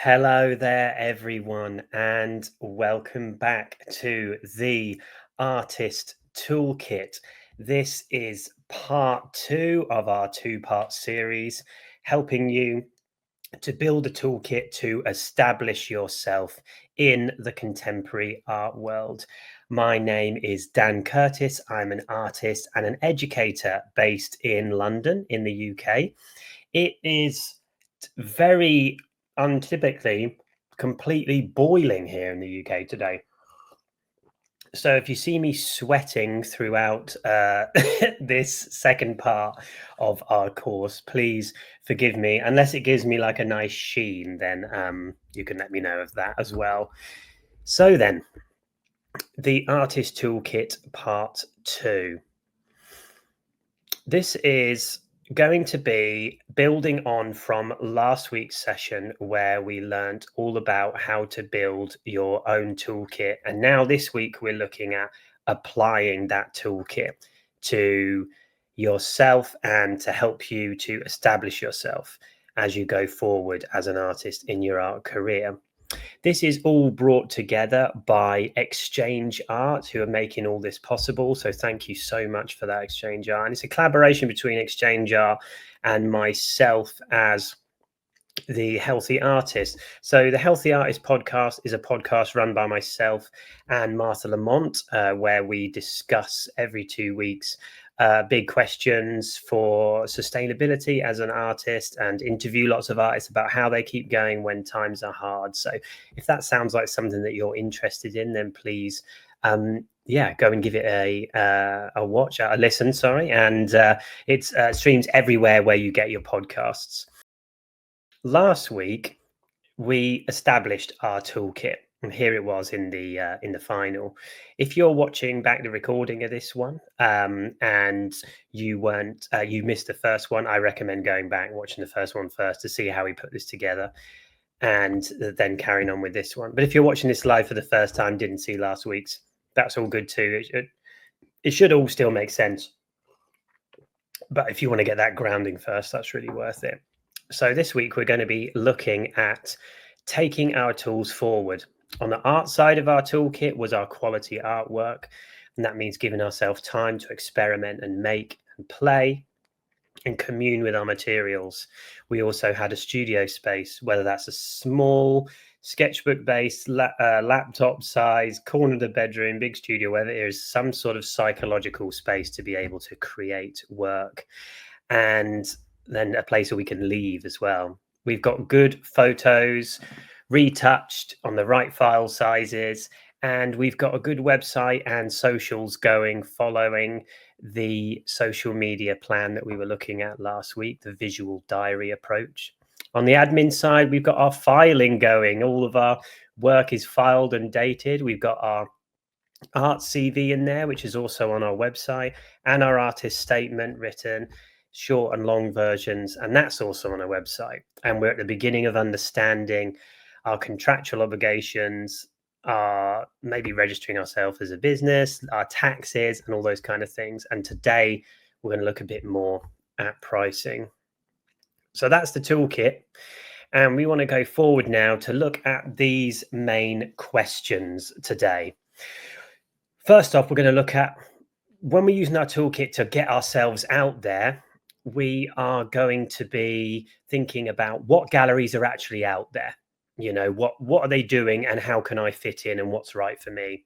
Hello there, everyone, and welcome back to the Artist Toolkit. This is part two of our two-part series, helping you to build a toolkit to establish yourself in the contemporary art world. My name is Dan Curtis. I'm an artist and an educator based in London, in the UK. It is very untypically completely boiling here in the UK today. So if you see me sweating throughout this second part of our course, please forgive me. Unless it gives me like a nice sheen, then you can let me know of that as well. So then, the Artist Toolkit Part 2. This is going to be building on from last week's session where we learned all about how to build your own toolkit. And now this week we're looking at applying that toolkit to yourself and to help you to establish yourself as you go forward as an artist in your art career. This is all brought together by Exchange.art, who are making all this possible. So thank you so much for that, Exchange.art. And it's a collaboration between Exchange.art and myself as the Healthy Artist. So the Healthy Artist podcast is a podcast run by myself and Martha Lamont, where we discuss every 2 weeks big questions for sustainability as an artist and interview lots of artists about how they keep going when times are hard. So if that sounds like something that you're interested in, then please go and give it a watch, a listen, sorry. And it's streams everywhere where you get your podcasts. Last week we established our toolkit, and here it was in the final. If you're watching back the recording of this one and you weren't you missed the first one, I recommend going back watching the first one first to see how we put this together and then carrying on with this one. But if you're watching this live for the first time, didn't see last week's, that's all good too. It should all still make sense, but if you want to get that grounding first, that's really worth it. So this week we're going to be looking at taking our tools forward. On the art side of our toolkit was our quality artwork, and that means giving ourselves time to experiment and make and play and commune with our materials. We also had a studio space, whether that's a small sketchbook based laptop size corner of the bedroom, big studio, whether it is some sort of psychological space to be able to create work, and then a place where we can leave as well. We've got good photos, retouched on the right file sizes, and we've got a good website and socials going following the social media plan that we were looking at last week, the visual diary approach. On the admin side, we've got our filing going. All of our work is filed and dated. We've got our art CV in there, which is also on our website, and our artist statement written, short and long versions, and that's also on our website. And we're at the beginning of understanding our contractual obligations, maybe registering ourselves as a business, our taxes, and all those kind of things. And today we're going to look a bit more at pricing. So that's the toolkit. And we want to go forward now to look at these main questions today. First off, we're going to look at when we're using our toolkit to get ourselves out there, we are going to be thinking about what galleries are actually out there. You know, what are they doing and how can I fit in and what's right for me?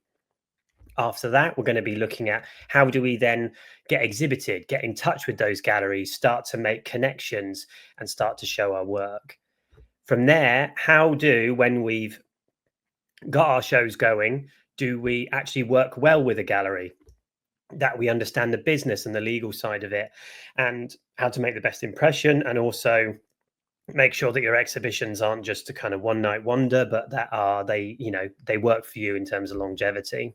After that, we're going to be looking at how do we then get exhibited, get in touch with those galleries, start to make connections and start to show our work. From there, when we've got our shows going, do we actually work well with a gallery, that we understand the business and the legal side of it and how to make the best impression, and also make sure that your exhibitions aren't just a kind of one night wonder, but that they work for you in terms of longevity.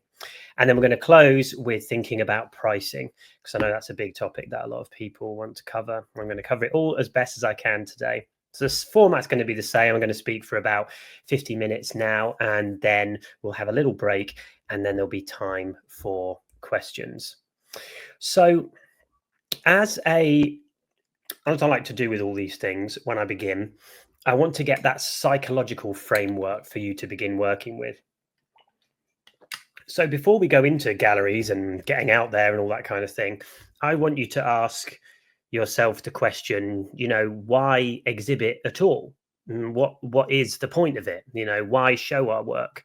And then we're going to close with thinking about pricing, because I know that's a big topic that a lot of people want to cover. I'm going to cover it all as best as I can today. So this format's going to be the same. I'm going to speak for about 50 minutes now, and then we'll have a little break, and then there'll be time for questions. So as I like to do with all these things when I begin, I want to get that psychological framework for you to begin working with. So before we go into galleries and getting out there and all that kind of thing, I want you to ask yourself the question, why exhibit at all? What is the point of it? Why show our work?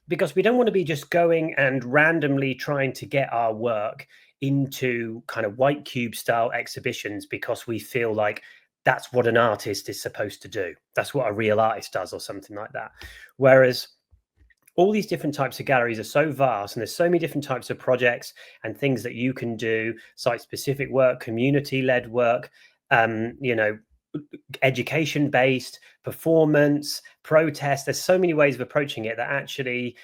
Because we don't want to be just going and randomly trying to get our work into kind of white cube style exhibitions because we feel like that's what an artist is supposed to do. That's what a real artist does, or something like that. Whereas all these different types of galleries are so vast, and there's so many different types of projects and things that you can do: site specific work, community led work, education based, performance, protest. There's so many ways of approaching it that actually,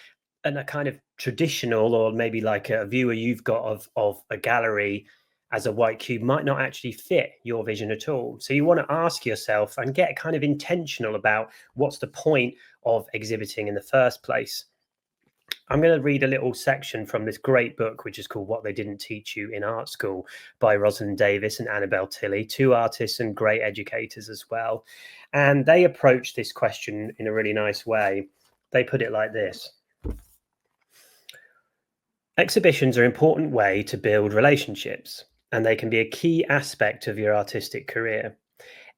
in a kind of traditional, or maybe like a viewer you've got of a gallery as a white cube, might not actually fit your vision at all. So you want to ask yourself and get kind of intentional about what's the point of exhibiting in the first place. I'm going to read a little section from this great book, which is called What They Didn't Teach You in Art School by Rosalind Davis and Annabelle Tilley, two artists and great educators as well. And they approach this question in a really nice way. They put it like this: exhibitions are an important way to build relationships, and they can be a key aspect of your artistic career.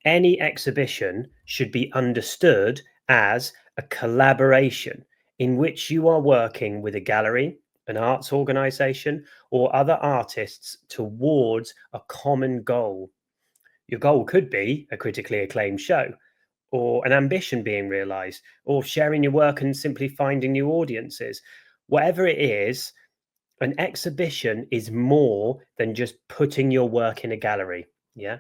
Any exhibition should be understood as a collaboration in which you are working with a gallery, an arts organization, or other artists towards a common goal. Your goal could be a critically acclaimed show, or an ambition being realized, or sharing your work and simply finding new audiences. Whatever it is, an exhibition is more than just putting your work in a gallery. Yeah.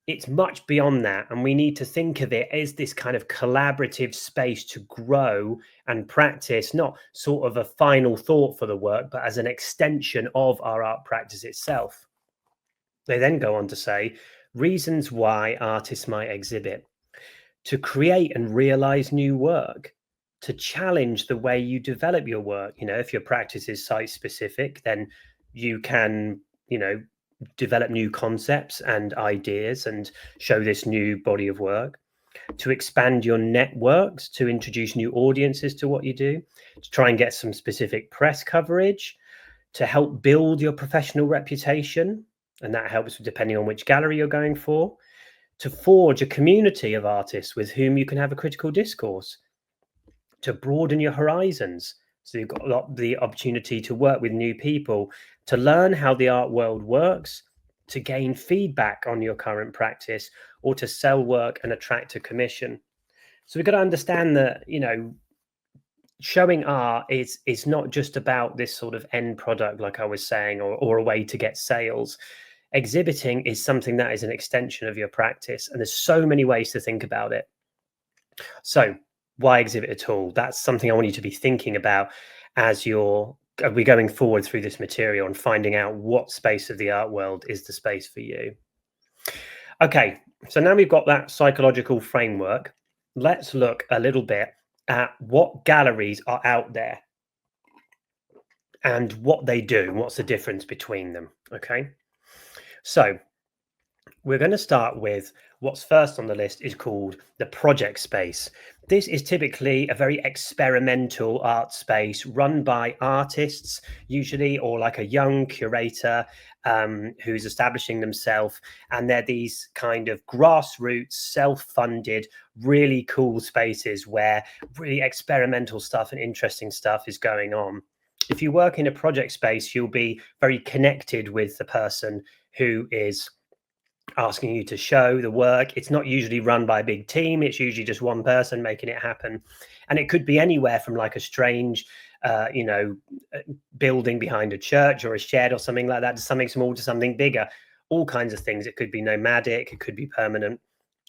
It's much beyond that. And we need to think of it as this kind of collaborative space to grow and practice, not sort of a final thought for the work, but as an extension of our art practice itself. They then go on to say reasons why artists might exhibit: to create and realize new work, to challenge the way you develop your work. If your practice is site specific, then you can, develop new concepts and ideas and show this new body of work. To expand your networks, to introduce new audiences to what you do, to try and get some specific press coverage, to help build your professional reputation. And that helps depending on which gallery you're going for. To forge a community of artists with whom you can have a critical discourse, to broaden your horizons. So you've got the opportunity to work with new people, to learn how the art world works, to gain feedback on your current practice, or to sell work and attract a commission. So we've got to understand that, showing art is not just about this sort of end product, like I was saying, or a way to get sales. Exhibiting is something that is an extension of your practice, and there's so many ways to think about it. So why exhibit at all? That's something I want you to be thinking about as we're going forward through this material and finding out what space of the art world is the space for you. Okay, so now we've got that psychological framework. Let's look a little bit at what galleries are out there and what they do. What's the difference between them? Okay, so we're going to start with what's first on the list is called the project space. This is typically a very experimental art space run by artists, usually, or like a young curator who's establishing themselves. And they're these kind of grassroots, self-funded, really cool spaces where really experimental stuff and interesting stuff is going on. If you work in a project space, you'll be very connected with the person who is asking you to show the work. It's not usually run by a big team. It's usually just one person making it happen. And it could be anywhere from like a strange, building behind a church or a shed or something like that, to something small to something bigger, all kinds of things. It could be nomadic, it could be permanent.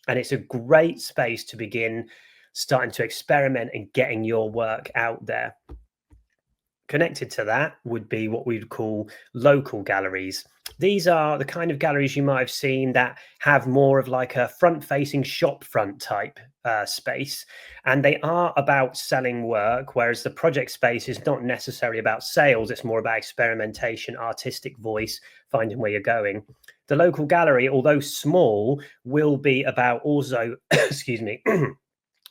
And it's a great space to begin starting to experiment and getting your work out there. Connected to that would be what we'd call local galleries. These are the kind of galleries you might have seen that have more of like a front-facing shop front type space, and they are about selling work, whereas the project space is not necessarily about sales. It's more about experimentation, artistic voice, finding where you're going. The local gallery, although small, will be about also, excuse me,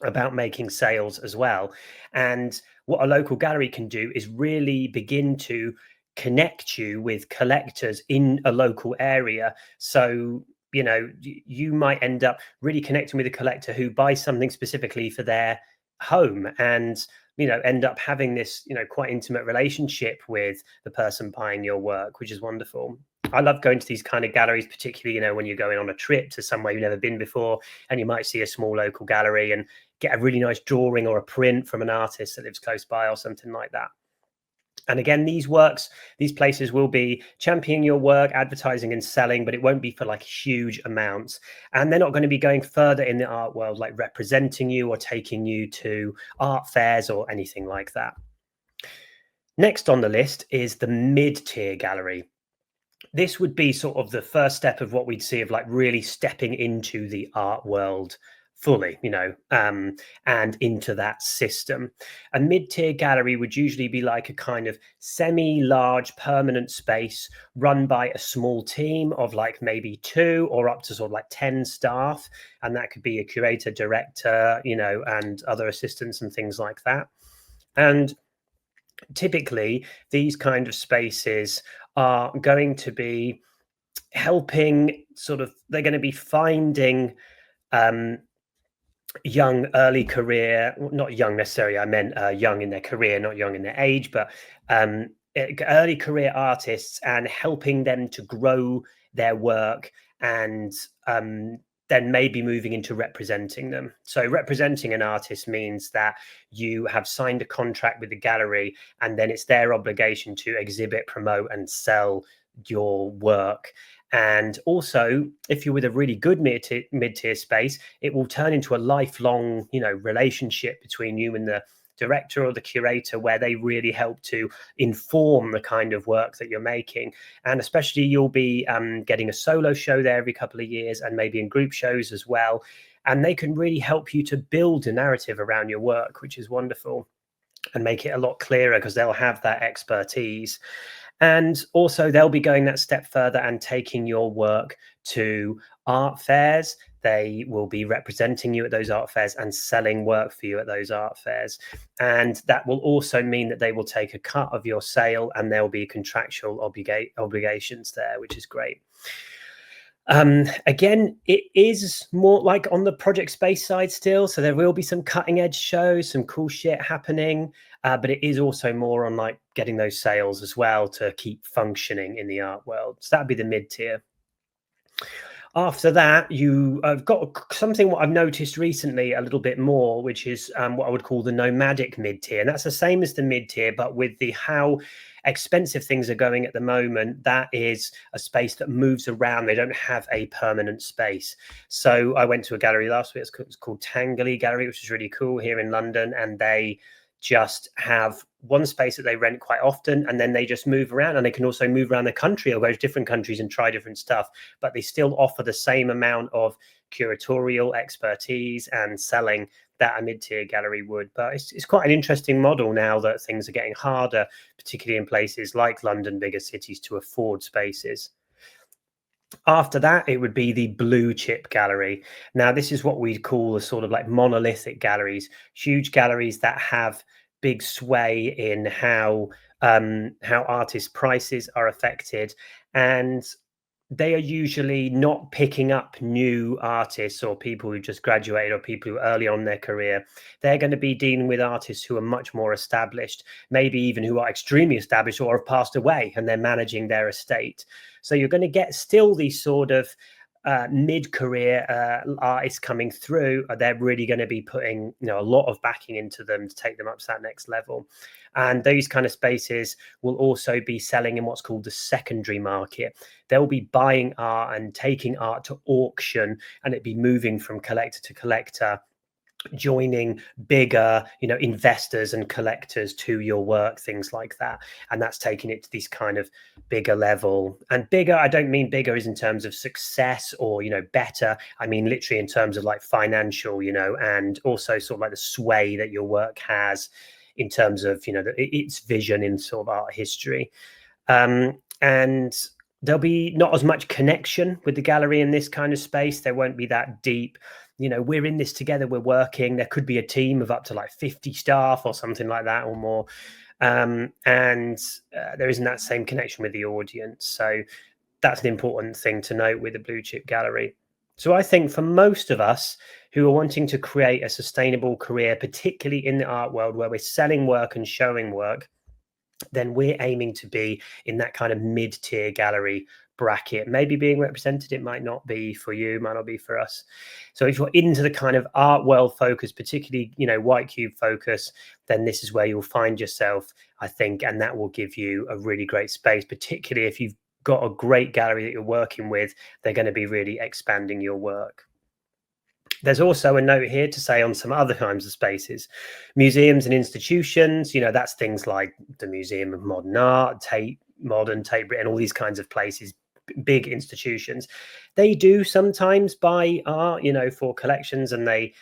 about making sales as well. And what a local gallery can do is really begin to connect you with collectors in a local area. So, you might end up really connecting with a collector who buys something specifically for their home, and end up having this quite intimate relationship with the person buying your work, which is wonderful. I love going to these kind of galleries, particularly when you're going on a trip to somewhere you've never been before, and you might see a small local gallery and get a really nice drawing or a print from an artist that lives close by or something like that. And again, these places will be championing your work, advertising and selling, but it won't be for like huge amounts. And they're not going to be going further in the art world, like representing you or taking you to art fairs or anything like that. Next on the list is the mid-tier gallery. This would be sort of the first step of what we'd see of like really stepping into the art world fully, and into that system. A mid-tier gallery would usually be like a kind of semi-large permanent space run by a small team of like maybe 2 or up to sort of like 10 staff. And that could be a curator, director, and other assistants and things like that. And typically these kind of spaces are going to be helping they're going to be finding young early career, not young necessarily, I meant young in their career, not young in their age, but early career artists, and helping them to grow their work, and then maybe moving into representing them. So representing an artist means that you have signed a contract with the gallery, and then it's their obligation to exhibit, promote and sell your work. And also, if you're with a really good mid-tier space, it will turn into a lifelong, relationship between you and the director or the curator, where they really help to inform the kind of work that you're making. And especially you'll be getting a solo show there every couple of years, and maybe in group shows as well. And they can really help you to build a narrative around your work, which is wonderful, and make it a lot clearer because they'll have that expertise. And also they'll be going that step further and taking your work to art fairs. They will be representing you at those art fairs and selling work for you at those art fairs. And that will also mean that they will take a cut of your sale, and there will be contractual obligations there, which is great. Again, it is more like on the project space side still, so there will be some cutting edge shows, some cool shit happening, but it is also more on like getting those sales as well to keep functioning in the art world. So that'd be the mid tier. After that, I've got something what I've noticed recently a little bit more, which is what I would call the nomadic mid tier, and that's the same as the mid tier, but with the how expensive things are going at the moment. That is a space that moves around. They don't have a permanent space. So I went to a gallery last week. It's called Tangley Gallery, which is really cool here in London, and they just have one space that they rent quite often, and then they just move around, and they can also move around the country or go to different countries and try different stuff, but they still offer the same amount of curatorial expertise and selling that a mid-tier gallery would. But it's quite an interesting model now that things are getting harder, particularly in places like London, bigger cities, to afford spaces. After that, it would be the blue chip gallery. Now, this is what we'd call a sort of like monolithic galleries, huge galleries that have big sway in how artists' prices are affected, and they are usually not picking up new artists or people who just graduated or people who are early on in their career. They're going to be dealing with artists who are much more established, maybe even who are extremely established or have passed away, and they're managing their estate. So you're going to get still these sort of mid-career artists coming through. They're really going to be putting a lot of backing into them to take them up to that next level. And those kind of spaces will also be selling in what's called the secondary market. They'll be buying art and taking art to auction, and it'd be moving from collector to collector, joining bigger investors and collectors to your work, things like that. And that's taking it to this kind of bigger level. And bigger, I don't mean bigger as in terms of success or better. I mean literally in terms of like financial, and also sort of like the sway that your work has in terms of its vision in sort of art history. And There'll be not as much connection with the gallery in this kind of space. There won't be that deep, we're in this together, we're working. There could be a team of up to like 50 staff or something like that or more. And there isn't that same connection with the audience. So that's an important thing to note with a blue chip gallery. So I think for most of us who are wanting to create a sustainable career, particularly in the art world where we're selling work and showing work, then we're aiming to be in that kind of mid-tier gallery bracket. Maybe being represented, it might not be for you, might not be for us. So if you're into the kind of art world focus, particularly, white cube focus, then this is where you'll find yourself, I think, and that will give you a really great space, particularly if you've got a great gallery that you're working with. They're going to be really expanding your work. There's also a note here to say on some other kinds of spaces, museums and institutions, that's things like the Museum of Modern Art, Tate Britain, all these kinds of places, big institutions. They do sometimes buy art, for collections, and they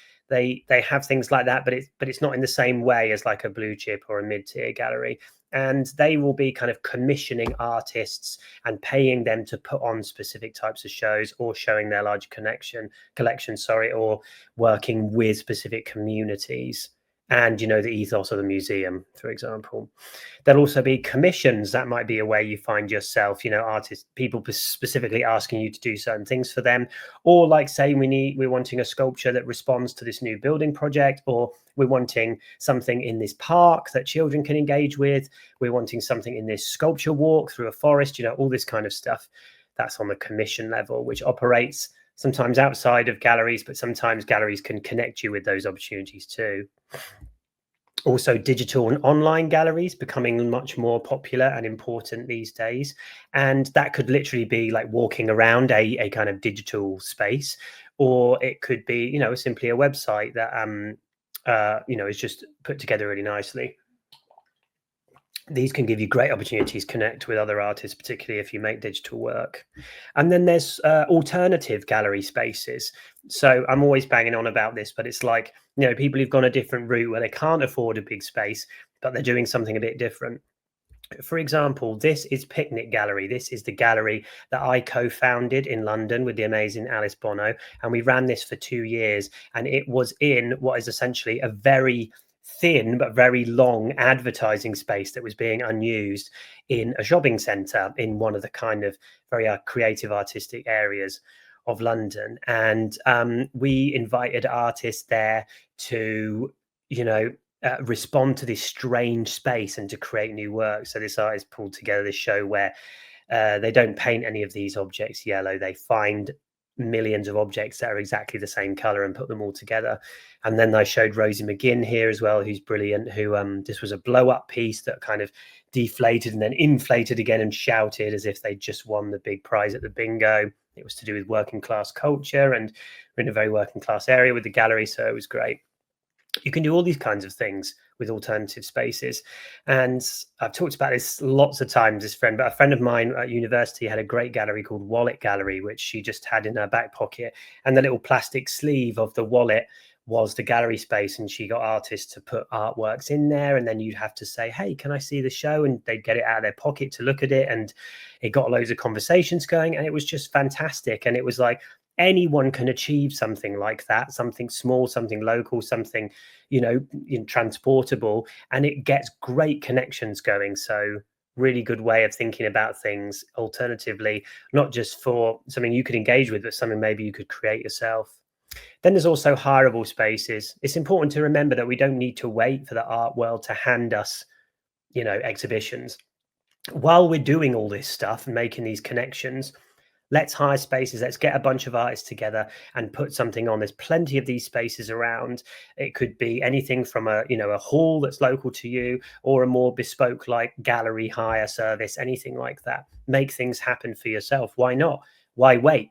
have things like that, but it's not in the same way as like a blue chip or a mid-tier gallery. And they will be kind of commissioning artists and paying them to put on specific types of shows or showing their large collection, or working with specific communities and, the ethos of the museum, for example. There'll also be commissions. That might be a way you find yourself, artists, people specifically asking you to do certain things for them. Or like, say, we're wanting a sculpture that responds to this new building project, or we're wanting something in this park that children can engage with. We're wanting something in this sculpture walk through a forest, all this kind of stuff. That's on the commission level, which operates sometimes outside of galleries, but sometimes galleries can connect you with those opportunities too. Also, digital and online galleries becoming much more popular and important these days. And that could literally be like walking around a kind of digital space, or it could be, simply a website that, is just put together really nicely. These can give you great opportunities to connect with other artists, particularly if you make digital work. And then there's alternative gallery spaces. So I'm always banging on about this, but it's like, people who've gone a different route where they can't afford a big space, but they're doing something a bit different. For example, this is Picnic Gallery. This is the gallery that I co-founded in London with the amazing Alice Bono. And we ran this for 2 years. And it was in what is essentially a very thin but very long advertising space that was being unused in a shopping centre in one of the kind of very creative artistic areas of London. And we invited artists there to, respond to this strange space and to create new work. So this artist pulled together this show where they don't paint any of these objects yellow. They find millions of objects that are exactly the same color and put them all together. And then I showed Rosie McGinn here as well, who's brilliant, who this was a blow up piece that kind of deflated and then inflated again and shouted as if they just won the big prize at the bingo. It was to do with working class culture, and we're in a very working class area with the gallery, so it was great. You can do all these kinds of things with alternative spaces. And I've talked about this lots of times, but a friend of mine at university had a great gallery called Wallet Gallery, which she just had in her back pocket. And the little plastic sleeve of the wallet was the gallery space. And she got artists to put artworks in there. And then you'd have to say, hey, can I see the show? And they'd get it out of their pocket to look at it. And it got loads of conversations going. And it was just fantastic. And it was like, anyone can achieve something like that, something small, something local, something, transportable, and it gets great connections going. So really good way of thinking about things alternatively, not just for something you could engage with, but something maybe you could create yourself. Then there's also hireable spaces. It's important to remember that we don't need to wait for the art world to hand us, exhibitions. While we're doing all this stuff and making these connections, let's hire spaces. Let's get a bunch of artists together and put something on. There's plenty of these spaces around. It could be anything from a hall that's local to you, or a more bespoke like gallery hire service, anything like that. Make things happen for yourself. Why not? Why wait?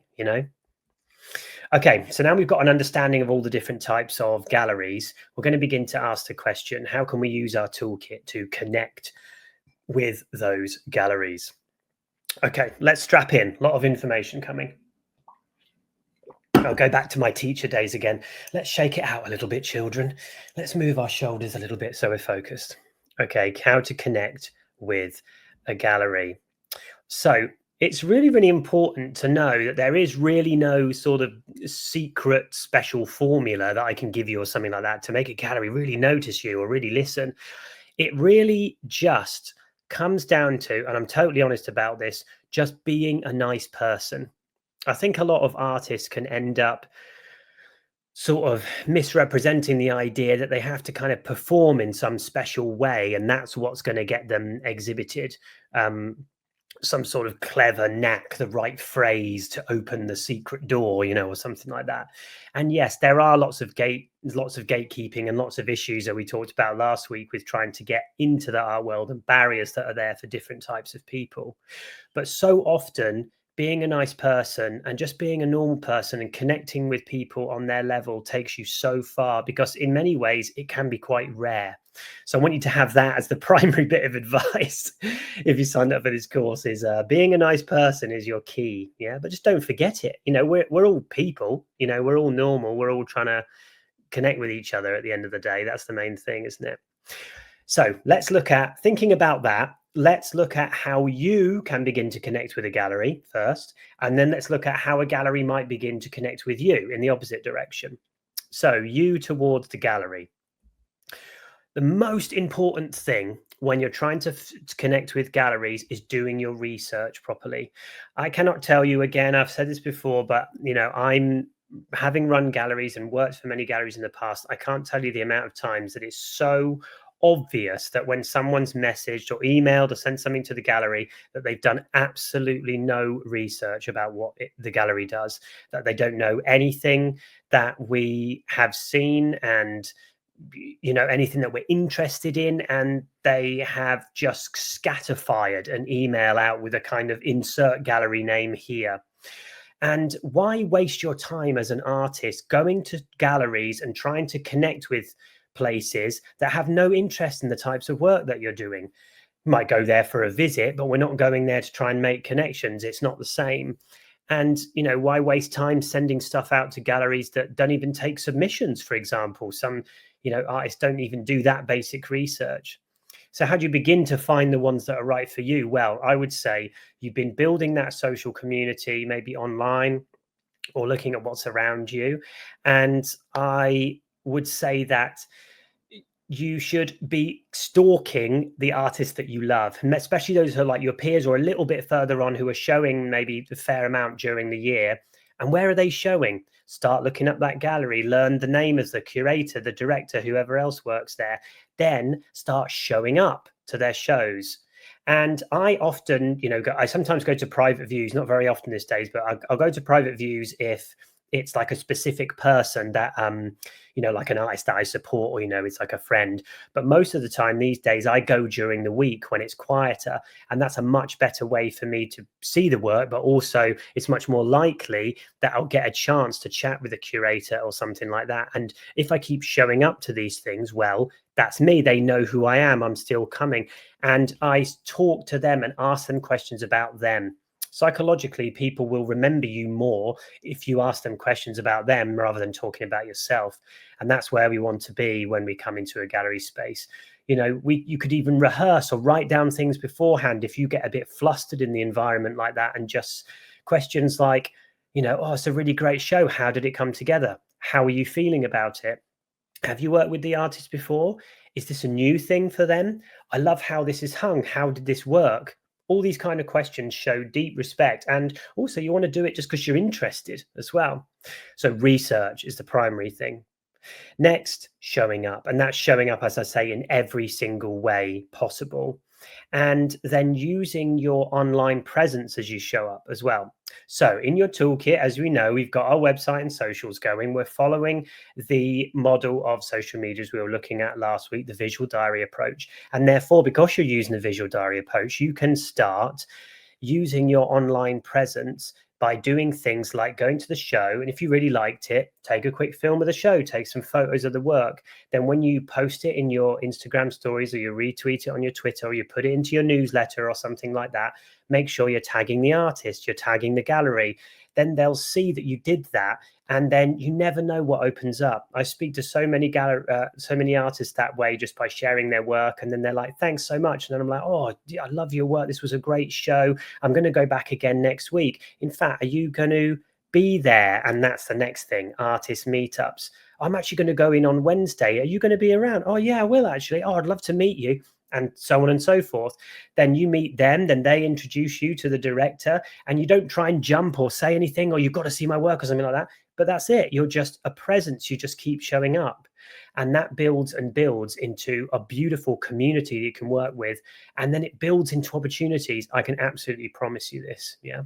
Okay, so now we've got an understanding of all the different types of galleries. We're going to begin to ask the question, how can we use our toolkit to connect with those galleries? Okay, let's strap in. A lot of information coming. I'll go back to my teacher days again. Let's shake it out a little bit, children. Let's move our shoulders a little bit so we're focused. Okay, how to connect with a gallery. So It's really, really important to know that there is really no sort of secret special formula that I can give you or something like that to make a gallery really notice you or really listen. It really just comes down to, and I'm totally honest about this, just being a nice person. I think a lot of artists can end up sort of misrepresenting the idea that they have to kind of perform in some special way, and that's what's going to get them exhibited. Um, some sort of clever knack, the right phrase to open the secret door, or something like that. And yes, there are lots of gatekeeping and lots of issues that we talked about last week with trying to get into the art world and barriers that are there for different types of people. But so often, being a nice person and just being a normal person and connecting with people on their level takes you so far, because in many ways it can be quite rare. So I want you to have that as the primary bit of advice if you signed up for this course, is being a nice person is your key. Yeah, but just don't forget it. We're all people. We're all normal. We're all trying to connect with each other at the end of the day. That's the main thing, isn't it? So let's look at thinking about that. Let's look at how you can begin to connect with a gallery first, and then let's look at how a gallery might begin to connect with you in the opposite direction. So you towards the gallery. The most important thing when you're trying to connect with galleries is doing your research properly. I cannot tell you again, I've said this before, but I'm having run galleries and worked for many galleries in the past. I can't tell you the amount of times that it's so obvious that when someone's messaged or emailed or sent something to the gallery, that they've done absolutely no research about what the gallery does, that they don't know anything that we have seen, and anything that we're interested in, and they have just scatterfired an email out with a kind of insert gallery name here. And why waste your time as an artist going to galleries and trying to connect with places that have no interest in the types of work that you're doing? You might go there for a visit, but we're not going there to try and make connections. It's not the same. And why waste time sending stuff out to galleries that don't even take submissions, for example? Some artists don't even do that basic research. So how do you begin to find the ones that are right for you? Well, I would say you've been building that social community, maybe online or looking at what's around you. And I would say that you should be stalking the artists that you love, and especially those who are like your peers or a little bit further on, who are showing maybe a fair amount during the year. And where are they showing? Start looking up that gallery, learn the name of the curator, the director, whoever else works there. Then start showing up to their shows. And I often, I sometimes go to private views, not very often these days, but I'll go to private views if it's like a specific person that like an artist that I support, or it's like a friend. But most of the time these days I go during the week when it's quieter, and that's a much better way for me to see the work. But also it's much more likely that I'll get a chance to chat with a curator or something like that. And if I keep showing up to these things, well, that's me. They know who I am. I'm still coming, and I talk to them and ask them questions about them. Psychologically, people will remember you more if you ask them questions about them rather than talking about yourself. And that's where we want to be when we come into a gallery space. You could even rehearse or write down things beforehand if you get a bit flustered in the environment like that, and just questions like, oh, it's a really great show. How did it come together? How are you feeling about it? Have you worked with the artist before? Is this a new thing for them? I love how this is hung. How did this work? All these kind of questions show deep respect. And also you want to do it just because you're interested as well. So research is the primary thing. Next, showing up. And that's showing up, as I say, in every single way possible. And then using your online presence as you show up as well. So in your toolkit, as we know, we've got our website and socials going. We're following the model of social medias we were looking at last week, the visual diary approach. And therefore, because you're using the visual diary approach, you can start using your online presence by doing things like going to the show. And if you really liked it, take a quick film of the show, take some photos of the work. Then when you post it in your Instagram stories, or you retweet it on your Twitter, or you put it into your newsletter or something like that, make sure you're tagging the artist, you're tagging the gallery. Then they'll see that you did that. And then you never know what opens up. I speak to so many artists that way, just by sharing their work, and then they're like, "Thanks so much," and then I'm like, "Oh, I love your work. This was a great show. I'm going to go back again next week. In fact, are you going to be there?" And that's the next thing: artist meetups. I'm actually going to go in on Wednesday. Are you going to be around? Oh yeah, I will actually. Oh, I'd love to meet you. And so on and so forth. Then you meet them, then they introduce you to the director, and you don't try and jump or say anything, or you've got to see my work or something like that. But that's it. You're just a presence. You just keep showing up. And that builds and builds into a beautiful community that you can work with. And then it builds into opportunities. I can absolutely promise you this. Yeah.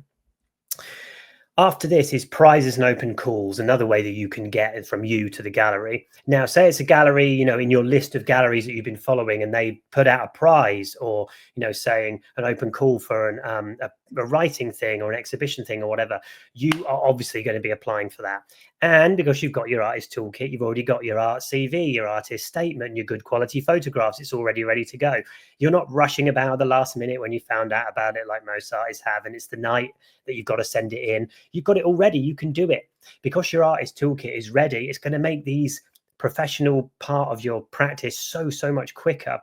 After this is prizes and open calls, another way that you can get it from you to the gallery. Now, say it's a gallery, in your list of galleries that you've been following, and they put out a prize, or, saying an open call for a writing thing or an exhibition thing or whatever. You are obviously going to be applying for that. And because you've got your artist toolkit, you've already got your art CV, your artist statement, your good quality photographs. It's already ready to go. You're not rushing about at the last minute when you found out about it, like most artists have, and it's the night that you've got to send it in. You've got it already. You can do it because your artist toolkit is ready. It's going to make these professional part of your practice so much quicker.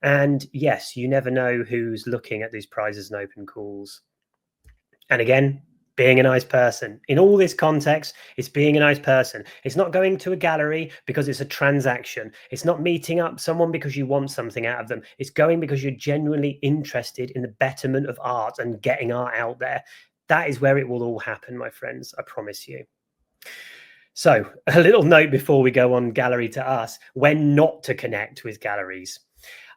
And yes, you never know who's looking at these prizes and open calls. And again, being a nice person in all this context, it's being a nice person. It's not going to a gallery because it's a transaction. It's not meeting up someone because you want something out of them. It's going because you're genuinely interested in the betterment of art and getting art out there. That is where it will all happen, my friends. I promise you. So a little note before we go on gallery to us, when not to connect with galleries.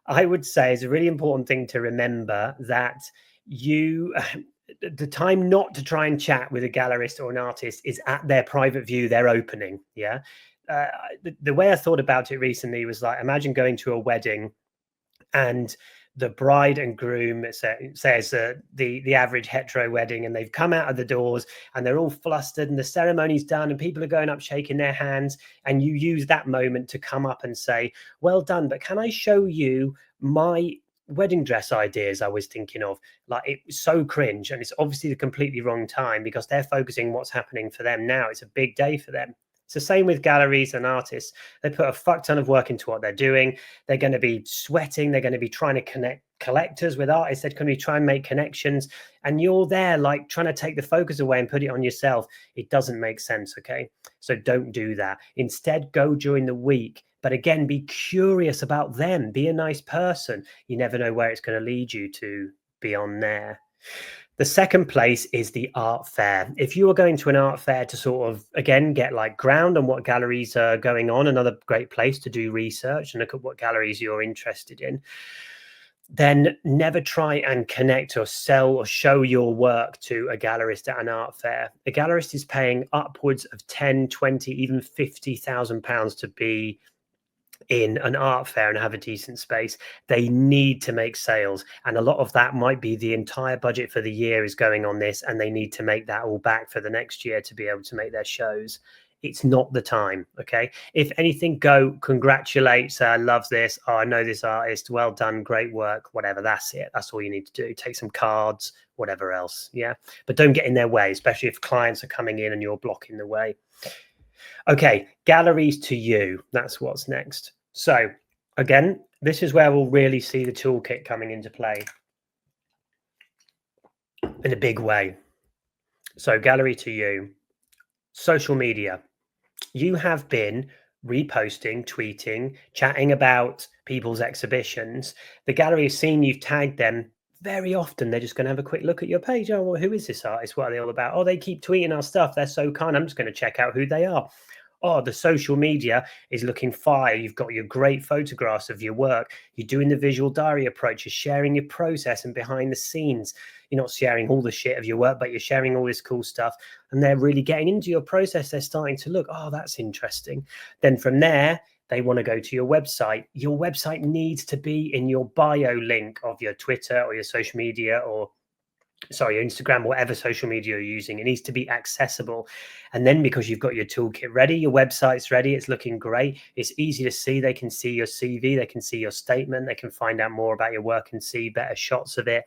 I would say it's a really important thing to remember that the time not to try and chat with a gallerist or an artist is at their private view, their opening. Yeah. The way I thought about it recently was like, imagine going to a wedding and the bride and groom says the average hetero wedding, and they've come out of the doors and they're all flustered and the ceremony's done and people are going up shaking their hands, and you use that moment to come up and say, "Well done, but can I show you my wedding dress ideas I was thinking of?" Like, it was so cringe, and it's obviously the completely wrong time because they're focusing what's happening for them now. It's a big day for them. It's the same with galleries and artists. They put a fuck ton of work into what they're doing. They're going to be sweating. They're going to be trying to connect collectors with artists. They're going to be trying to make connections. And you're there like trying to take the focus away and put it on yourself. It doesn't make sense, okay? So don't do that. Instead, go during the week. But again, be curious about them. Be a nice person. You never know where it's going to lead you to beyond there. The second place is the art fair. If you are going to an art fair to sort of, again, get like ground on what galleries are going on, another great place to do research and look at what galleries you're interested in, then never try and connect or sell or show your work to a gallerist at an art fair. A gallerist is paying upwards of 10, 20, even £50,000 to be in an art fair and have a decent space. They need to make sales, and a lot of that might be the entire budget for the year is going on this, and they need to make that all back for the next year to be able to make their shows. It's not the time. Okay, if anything, go congratulate, say I love this, oh, I know this artist, well done, great work, whatever. That's it. That's all you need to do. Take some cards, whatever else. Yeah, but don't get in their way, especially if clients are coming in and you're blocking the way. Okay, galleries to you. That's what's next. So again, this is where we'll really see the toolkit coming into play in a big way. So gallery to you, social media. You have been reposting, tweeting, chatting about people's exhibitions. The gallery has seen you've tagged them. Very often they're just going to have a quick look at your page. Oh, well, who is this artist? What are they all about? Oh, they keep tweeting our stuff. They're so kind. I'm just going to check out who they are. Oh, the social media is looking fire. You've got your great photographs of your work. You're doing the visual diary approach. You're sharing your process and behind the scenes. You're not sharing all the shit of your work, but you're sharing all this cool stuff. And they're really getting into your process. They're starting to look, oh, that's interesting. Then from there, they want to go to your website. Your website needs to be in your bio link of your Twitter or your social media or your Instagram, whatever social media you're using. It needs to be accessible. And then because you've got your toolkit ready, your website's ready, it's looking great, it's easy to see. They can see your CV, they can see your statement, they can find out more about your work and see better shots of it.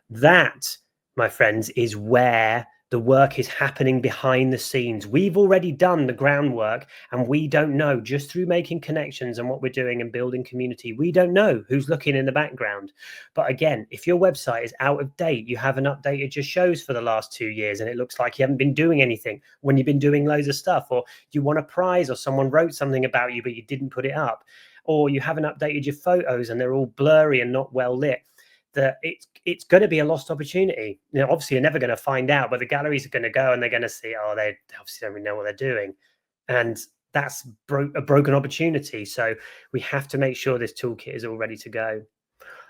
That, my friends, is where The work is happening behind the scenes. We've already done the groundwork, and we don't know, just through making connections and what we're doing and building community, we don't know who's looking in the background. But again, if your website is out of date, you haven't updated your shows for the last 2 years, and it looks like you haven't been doing anything when you've been doing loads of stuff, or you won a prize, or someone wrote something about you, but you didn't put it up, or you haven't updated your photos and they're all blurry and not well lit, that it's going to be a lost opportunity. You know, obviously you're never going to find out, but the galleries are going to go and they're going to see, oh, they obviously don't really know what they're doing, and that's a broken opportunity. So we have to make sure this toolkit is all ready to go.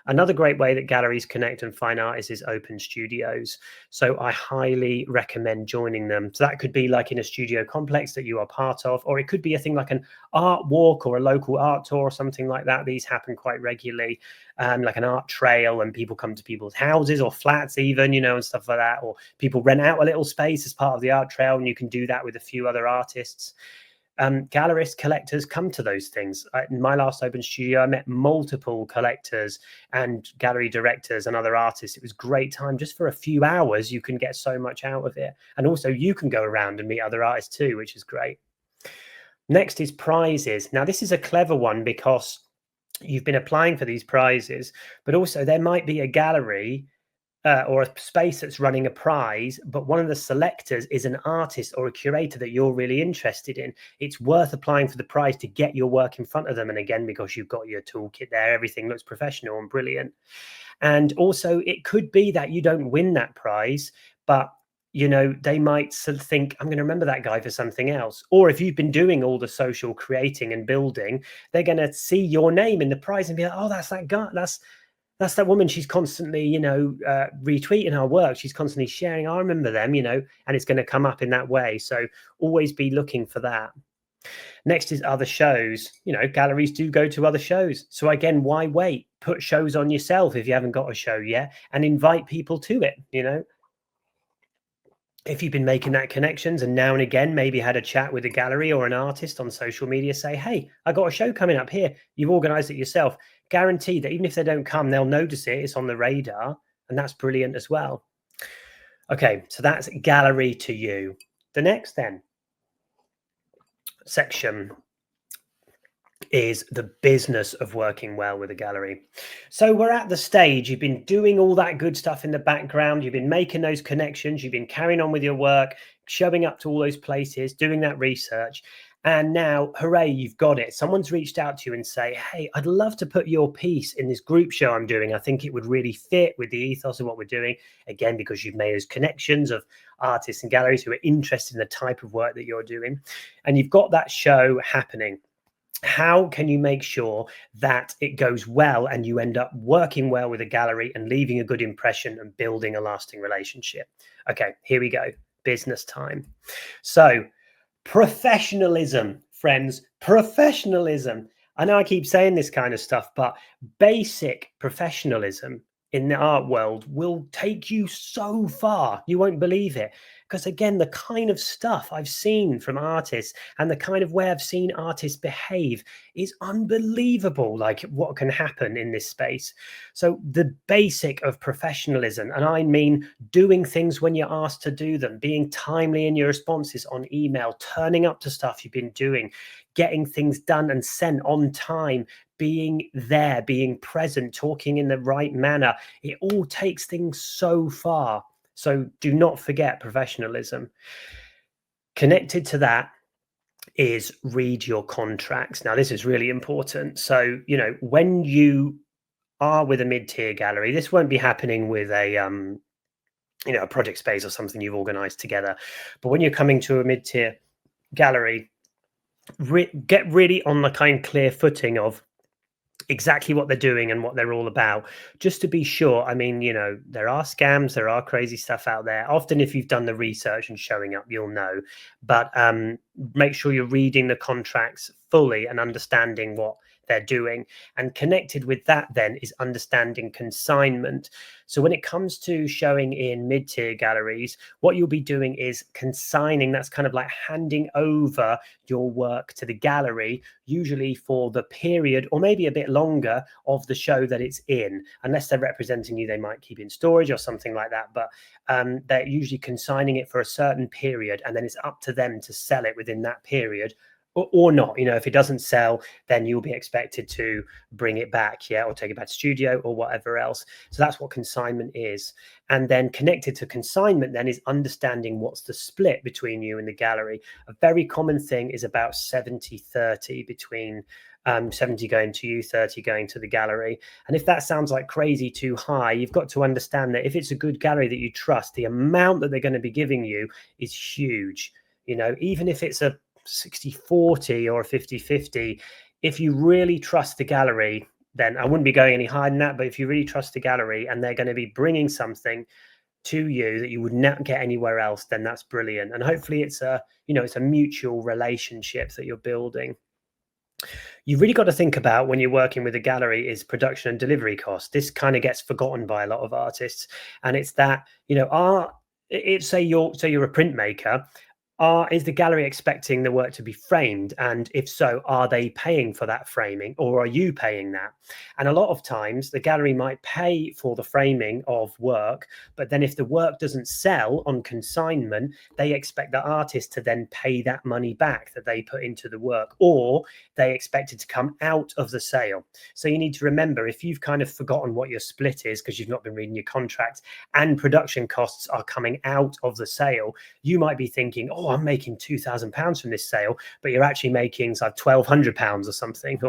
Another great way that galleries connect and find artists is open studios. So I highly recommend joining them. So that could be like in a studio complex that you are part of, or it could be a thing like an art walk or a local art tour or something like that. These happen quite regularly, like an art trail, and people come to people's houses or flats even, you know, and stuff like that. Or people rent out a little space as part of the art trail, and you can do that with a few other artists. Gallerists, collectors come to those things. In my last open studio, I met multiple collectors and gallery directors and other artists. It was a great time. Just for a few hours, you can get so much out of it. And also you can go around and meet other artists too, which is great. Next is prizes. Now, this is a clever one because you've been applying for these prizes, but also there might be a gallery or a space that's running a prize, but one of the selectors is an artist or a curator that you're really interested in. It's worth applying for the prize to get your work in front of them. And again, because you've got your toolkit there, everything looks professional and brilliant. And also it could be that you don't win that prize, but you know, they might sort of think, I'm going to remember that guy for something else. Or if you've been doing all the social creating and building, they're going to see your name in the prize and be like, oh, that's that guy. That's that woman. She's constantly, you know, retweeting our work. She's constantly sharing. I remember them, you know, and it's going to come up in that way. So always be looking for that. Next is other shows. You know, galleries do go to other shows. So again, why wait? Put shows on yourself if you haven't got a show yet, and invite people to it. You know, if you've been making that connections and now and again maybe had a chat with a gallery or an artist on social media, say, hey, I got a show coming up here. You've organized it yourself. Guaranteed that even if they don't come, they'll notice it. It's on the radar, and that's brilliant as well. Okay, so that's gallery to you. The next then section is the business of working well with a gallery. So we're at the stage, you've been doing all that good stuff in the background, you've been making those connections, you've been carrying on with your work, showing up to all those places, doing that research. And now, hooray, you've got it. Someone's reached out to you and say, hey, I'd love to put your piece in this group show I'm doing. I think it would really fit with the ethos of what we're doing. Again, because you've made those connections of artists and galleries who are interested in the type of work that you're doing. And you've got that show happening. How can you make sure that it goes well and you end up working well with a gallery and leaving a good impression and building a lasting relationship? Okay, here we go. Business time. So professionalism, friends, professionalism. I know I keep saying this kind of stuff, but basic professionalism in the art world will take you so far. You won't believe it. Because again, the kind of stuff I've seen from artists and the kind of way I've seen artists behave is unbelievable, like what can happen in this space. So the basic of professionalism, and I mean doing things when you're asked to do them, being timely in your responses on email, turning up to stuff you've been doing, getting things done and sent on time, being there, being present, talking in the right manner. It all takes things so far. So do not forget professionalism. Connected to that is read your contracts. Now, this is really important. So, you know, when you are with a mid-tier gallery, this won't be happening with a, you know, a project space or something you've organized together. But when you're coming to a mid-tier gallery, get really on the kind of clear footing of exactly what they're doing and what they're all about, just to be sure. I mean, you know, there are scams, there are crazy stuff out there. Often if you've done the research and showing up, you'll know, but make sure you're reading the contracts fully and understanding what they're doing. And connected with that then is understanding consignment. So when it comes to showing in mid-tier galleries, what you'll be doing is consigning. That's kind of like handing over your work to the gallery, usually for the period or maybe a bit longer of the show that it's in. Unless they're representing you, they might keep in storage or something like that. But they're usually consigning it for a certain period, and then it's up to them to sell it within that period, or not. If it doesn't sell, then you'll be expected to bring it back, or take it back to studio or whatever else. So that's what consignment is. And then connected to consignment then is understanding what's the split between you and the gallery. A very common thing is about 70-30 between 70 going to you, 30 going to the gallery. And if that sounds like crazy too high, you've got to understand that if it's a good gallery that you trust, the amount that they're going to be giving you is huge. Even if it's a 60-40 or a 50-50, if you really trust the gallery, then I wouldn't be going any higher than that. But if you really trust the gallery and they're going to be bringing something to you that you would not get anywhere else, then that's brilliant. And hopefully it's a mutual relationship that you're building. You've really got to think about when you're working with a gallery is production and delivery costs. This kind of gets forgotten by a lot of artists, and it's that say you're a printmaker. Is the gallery expecting the work to be framed? And if so, are they paying for that framing, or are you paying that? And a lot of times the gallery might pay for the framing of work, but then if the work doesn't sell on consignment, they expect the artist to then pay that money back that they put into the work, or they expect it to come out of the sale. So you need to remember, if you've kind of forgotten what your split is because you've not been reading your contract and production costs are coming out of the sale, you might be thinking, oh, I'm making £2,000 from this sale, but you're actually making like £1,200 or something,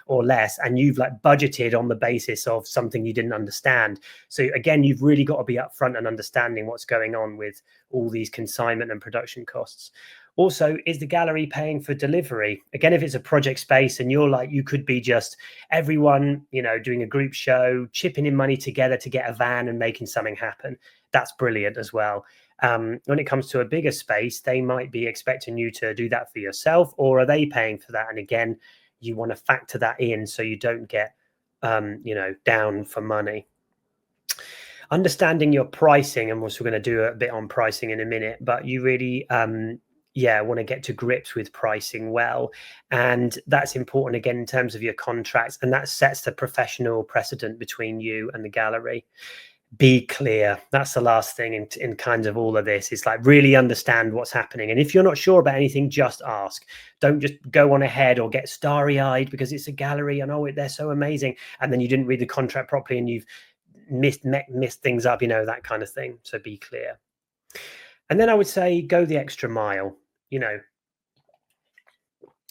or less, and you've like budgeted on the basis of something you didn't understand. So again, you've really got to be upfront and understanding what's going on with all these consignment and production costs. Also, is the gallery paying for delivery? Again, if it's a project space and you could be just everyone, doing a group show, chipping in money together to get a van and making something happen. That's brilliant as well. When it comes to a bigger space, they might be expecting you to do that for yourself, or are they paying for that? And again, you want to factor that in so you don't get, down for money. Understanding your pricing, and we're also going to do a bit on pricing in a minute, but you really, want to get to grips with pricing well. And that's important again in terms of your contracts, and that sets the professional precedent between you and the gallery. Be clear. That's the last thing in kind of all of this. It's like really understand what's happening. And if you're not sure about anything, just ask. Don't just go on ahead or get starry-eyed because it's a gallery and they're so amazing, and then you didn't read the contract properly and you've missed things up, that kind of thing. So be clear. And then I would say go the extra mile.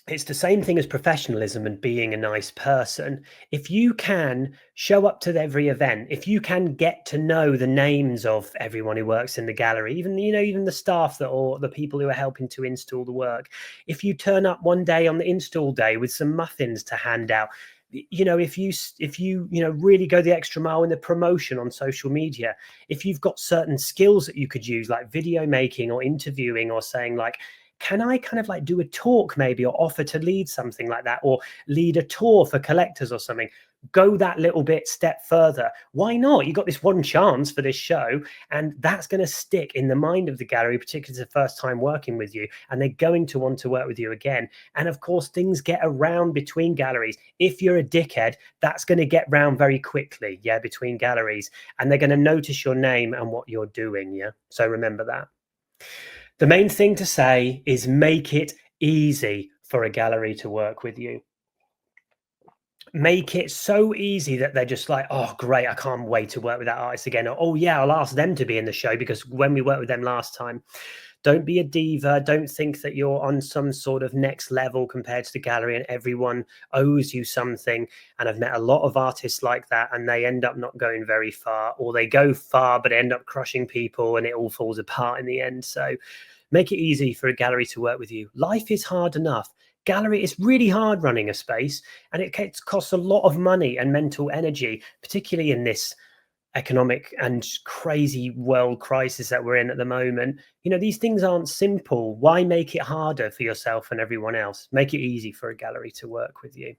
It's the same thing as professionalism and being a nice person. If you can show up to every event, if you can get to know the names of everyone who works in the gallery, even the staff or the people who are helping to install the work, if you turn up one day on the install day with some muffins to hand out, if you really go the extra mile in the promotion on social media, if you've got certain skills that you could use, like video making or interviewing, or saying like, can I kind of like do a talk maybe, or offer to lead something like that, or lead a tour for collectors or something? Go that little bit step further. Why not? You got this one chance for this show, and that's going to stick in the mind of the gallery, particularly the first time working with you, and they're going to want to work with you again. And of course, things get around between galleries. If you're a dickhead, that's going to get round very quickly, between galleries, and they're going to notice your name and what you're doing, So remember that. The main thing to say is make it easy for a gallery to work with you. Make it so easy that they're just like, oh, great, I can't wait to work with that artist again. Or, oh, yeah, I'll ask them to be in the show because when we worked with them last time. Don't be a diva. Don't think that you're on some sort of next level compared to the gallery and everyone owes you something. And I've met a lot of artists like that, and they end up not going very far, or they go far but end up crushing people and it all falls apart in the end. So make it easy for a gallery to work with you. Life is hard enough. Gallery, it's really hard running a space, and it costs a lot of money and mental energy, particularly in this economic and crazy world crisis that we're in at the moment. These things aren't simple. Why make it harder for yourself and everyone else? Make it easy for a gallery to work with you.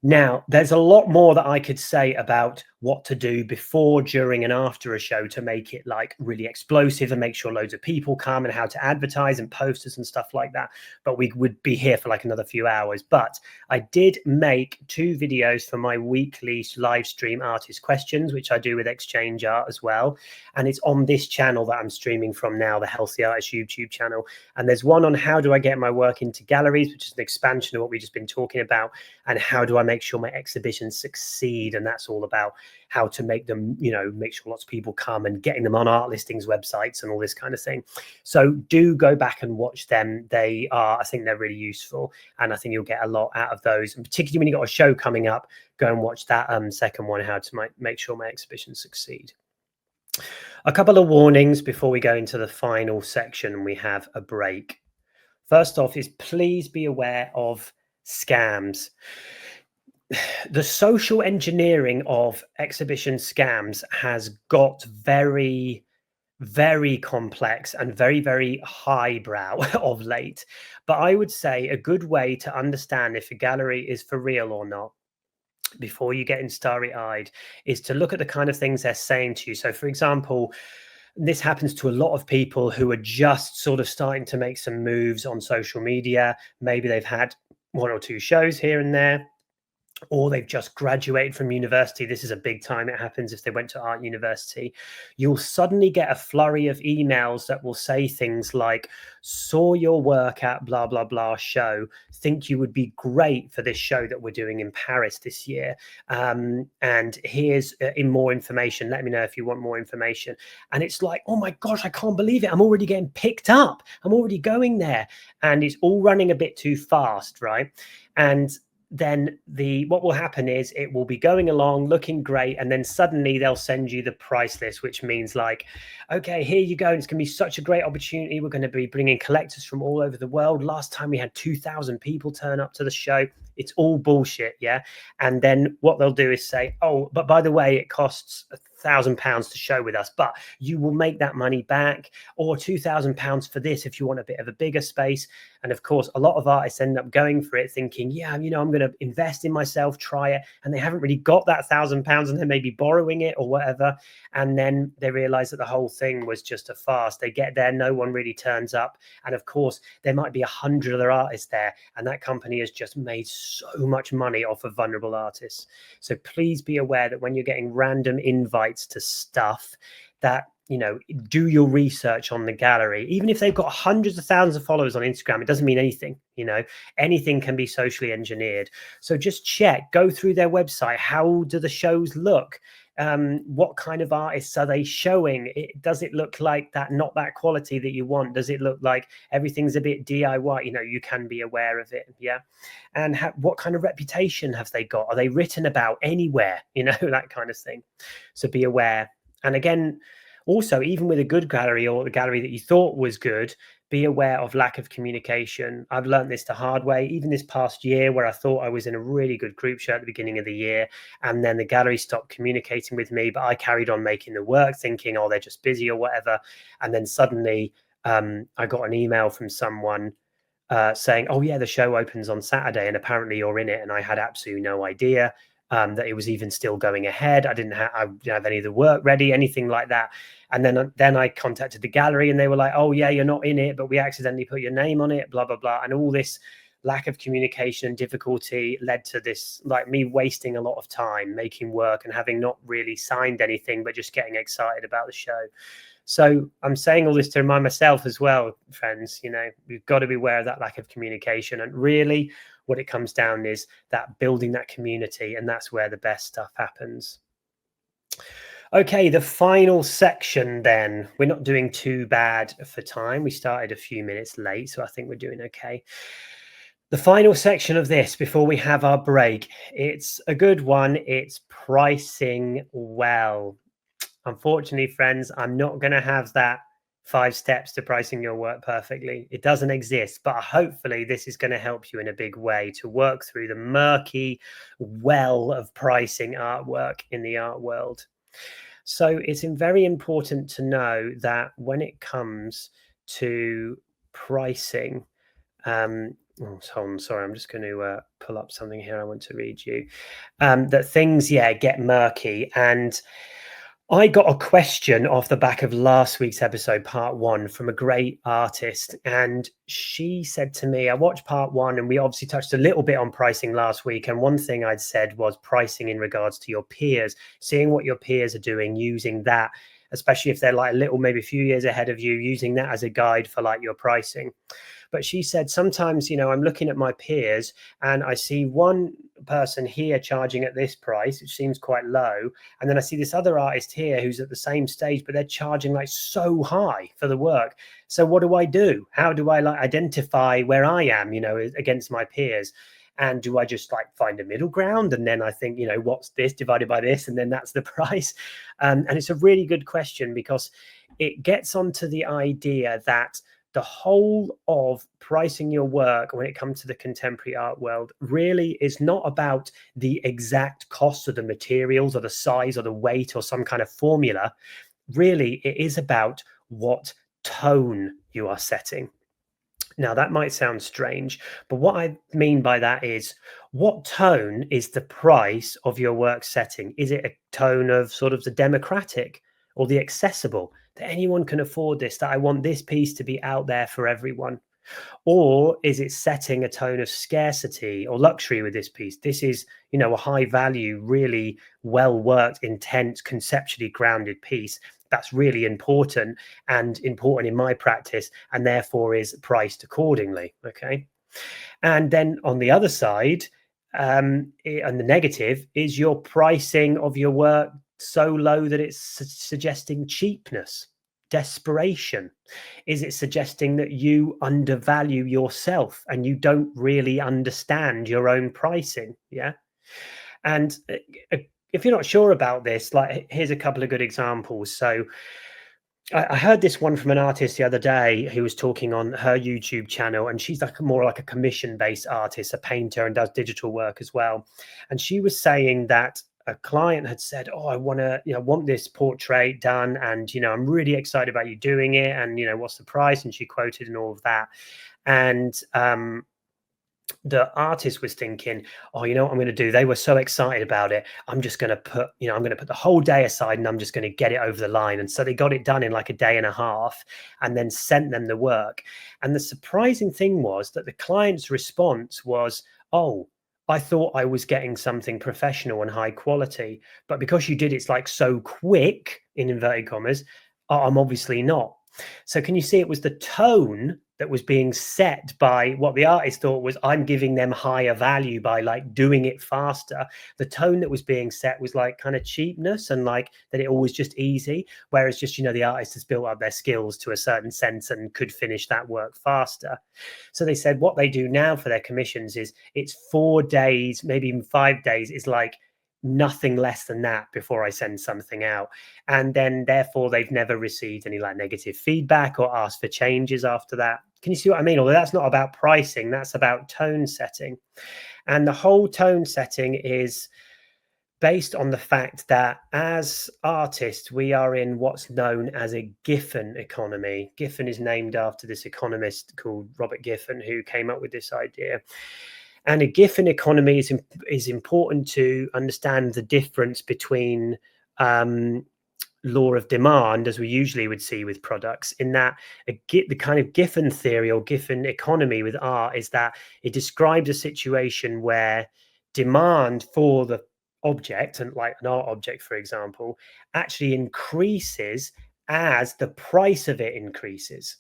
Now, there's a lot more that I could say about what to do before, during, and after a show to make it like really explosive and make sure loads of people come, and how to advertise and posters and stuff like that. But we would be here for like another few hours. But I did make 2 videos for my weekly live stream artist questions, which I do with Exchange Art as well. And it's on this channel that I'm streaming from now, the Healthy Artist YouTube channel. And there's one on how do I get my work into galleries, which is an expansion of what we've just been talking about, and how do I make sure my exhibitions succeed. And that's all about how to make them, make sure lots of people come and getting them on art listings websites and all this kind of thing. So do go back and watch them. I think they're really useful, and I think you'll get a lot out of those. And particularly when you've got a show coming up, go and watch that second one, how to make sure my exhibitions succeed. A couple of warnings before we go into the final section and we have a break. First off is please be aware of scams. The social engineering of exhibition scams has got very, very complex and very, very highbrow of late. But I would say a good way to understand if a gallery is for real or not, before you get in starry-eyed, is to look at the kind of things they're saying to you. So, for example, this happens to a lot of people who are just sort of starting to make some moves on social media. Maybe they've had 1 or 2 shows here and there, or they've just graduated from university. This is a big time it happens if they went to art university. You'll suddenly get a flurry of emails that will say things like, saw your work at blah, blah, blah show, think you would be great for this show that we're doing in Paris this year. And here's in more information. Let me know if you want more information. And it's like, oh my gosh, I can't believe it. I'm already getting picked up. I'm already going there. And it's all running a bit too fast, right? And then what will happen is it will be going along looking great, and then suddenly they'll send you the price list, which means like, okay, here you go, it's going to be such a great opportunity, we're going to be bringing collectors from all over the world. Last time we had 2,000 people turn up to the show. It's all bullshit. Yeah. And then what they'll do is say, oh, but by the way, it costs £1,000 to show with us, but you will make that money back, or £2,000 for this if you want a bit of a bigger space. And of course, a lot of artists end up going for it thinking, yeah, I'm going to invest in myself, try it. And they haven't really got that £1,000, and they may be borrowing it or whatever. And then they realize that the whole thing was just a farce. They get there, no one really turns up. And of course, there might be 100 other artists there, and that company has just made so much money off of vulnerable artists. So please be aware that when you're getting random invites to stuff, that do your research on the gallery. Even if they've got hundreds of thousands of followers on Instagram, it doesn't mean anything. Anything can be socially engineered. So just check, go through their website. How do the shows look? What kind of artists are they showing? Does it look like that, not that quality that you want? Does it look like everything's a bit DIY? You can be aware of it. Yeah. And what kind of reputation have they got? Are they written about anywhere? That kind of thing. So be aware. And again, also, even with a good gallery, or the gallery that you thought was good, be aware of lack of communication. I've learned this the hard way, even this past year, where I thought I was in a really good group show at the beginning of the year, and then the gallery stopped communicating with me, but I carried on making the work thinking, oh, they're just busy or whatever. And then suddenly I got an email from someone saying, oh yeah, the show opens on Saturday and apparently you're in it. And I had absolutely no idea that it was even still going ahead. I didn't have any of the work ready, anything like that. And then I contacted the gallery, and they were like, oh yeah, you're not in it, but we accidentally put your name on it, blah, blah, blah. And all this lack of communication and difficulty led to this, like me wasting a lot of time making work and having not really signed anything, but just getting excited about the show. So I'm saying all this to remind myself as well, friends, we've got to be aware of that lack of communication. And really what it comes down is that building that community, and that's where the best stuff happens. Okay, the final section then. We're not doing too bad for time. We started a few minutes late, so I think we're doing okay. The final section of this before we have our break, it's a good one. It's pricing well. Unfortunately, friends, I'm not going to have that 5 steps to pricing your work perfectly. It doesn't exist, but hopefully this is going to help you in a big way to work through the murky well of pricing artwork in the art world. So it's very important to know that when it comes to pricing, Oh, hold on, sorry, I'm just going to pull up something here I want to read you. That things, yeah, get murky. And I got a question off the back of last week's episode, part one, from a great artist. And she said to me, I watched part one, and we obviously touched a little bit on pricing last week. And one thing I'd said was pricing in regards to your peers, seeing what your peers are doing, using that, especially if they're like a little, maybe a few years ahead of you, using that as a guide for like your pricing. But she said, sometimes, I'm looking at my peers and I see one person here charging at this price, which seems quite low. And then I see this other artist here who's at the same stage, but they're charging like so high for the work. So what do I do? How do I like identify where I am, against my peers? And do I just like find a middle ground? And then I think, what's this divided by this? And then that's the price. And it's a really good question because it gets onto the idea that the whole of pricing your work when it comes to the contemporary art world really is not about the exact cost of the materials or the size or the weight or some kind of formula. Really, it is about what tone you are setting. Now, that might sound strange, but what I mean by that is, what tone is the price of your work setting? Is it a tone of sort of the democratic or the accessible, that anyone can afford this, that I want this piece to be out there for everyone? Or is it setting a tone of scarcity or luxury with this piece? This is, a high value, really well worked, intense, conceptually grounded piece that's really important and important in my practice, and therefore is priced accordingly. Okay. And then on the other side, and the negative is your pricing of your work so low that it's suggesting cheapness, desperation. Is it suggesting that you undervalue yourself and you don't really understand your own pricing? Yeah. And if you're not sure about this, like, here's a couple of good examples. So I heard this one from an artist the other day who was talking on her YouTube channel, and she's like more like a commission-based artist, a painter, and does digital work as well. And she was saying that a client had said, "Oh, I want to, want this portrait done, and I'm really excited about you doing it, and what's the price?" And she quoted and all of that, and the artist was thinking, "Oh, you know what I'm going to do? They were so excited about it. I'm just going to put, I'm going to put the whole day aside and I'm just going to get it over the line." And so they got it done in like a day and a half and then sent them the work. And the surprising thing was that the client's response was, "Oh, I thought I was getting something professional and high quality, but because you did it's like so quick, in inverted commas, I'm obviously not." So can you see, it was the tone that was being set by what the artist thought was, I'm giving them higher value by like doing it faster. The tone that was being set was like kind of cheapness and like that it all was just easy. Whereas just, the artist has built up their skills to a certain sense and could finish that work faster. So they said what they do now for their commissions is it's 4 days, maybe even 5 days is like nothing less than that before I send something out. And then therefore they've never received any like negative feedback or asked for changes after that. Can you see what I mean? Although that's not about pricing, that's about tone setting. And the whole tone setting is based on the fact that as artists, we are in what's known as a Giffen economy. Giffen is named after this economist called Robert Giffen, who came up with this idea. And a Giffen economy is important to understand the difference between law of demand, as we usually would see with products, in that the kind of Giffen theory or Giffen economy with art is that it describes a situation where demand for the object, and like an art object, for example, actually increases as the price of it increases.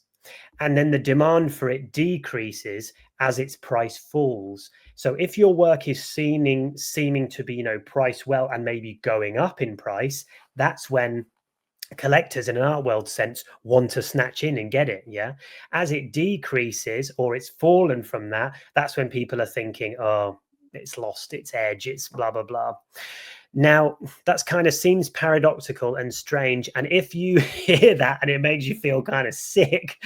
And then the demand for it decreases as its price falls. So if your work is seeming to be, priced well and maybe going up in price, that's when collectors in an art world sense want to snatch in and get it. Yeah. As it decreases or it's fallen from that, that's when people are thinking, oh, it's lost its edge, it's blah blah blah. Now, that's kind of seems paradoxical and strange. And if you hear that and it makes you feel kind of sick,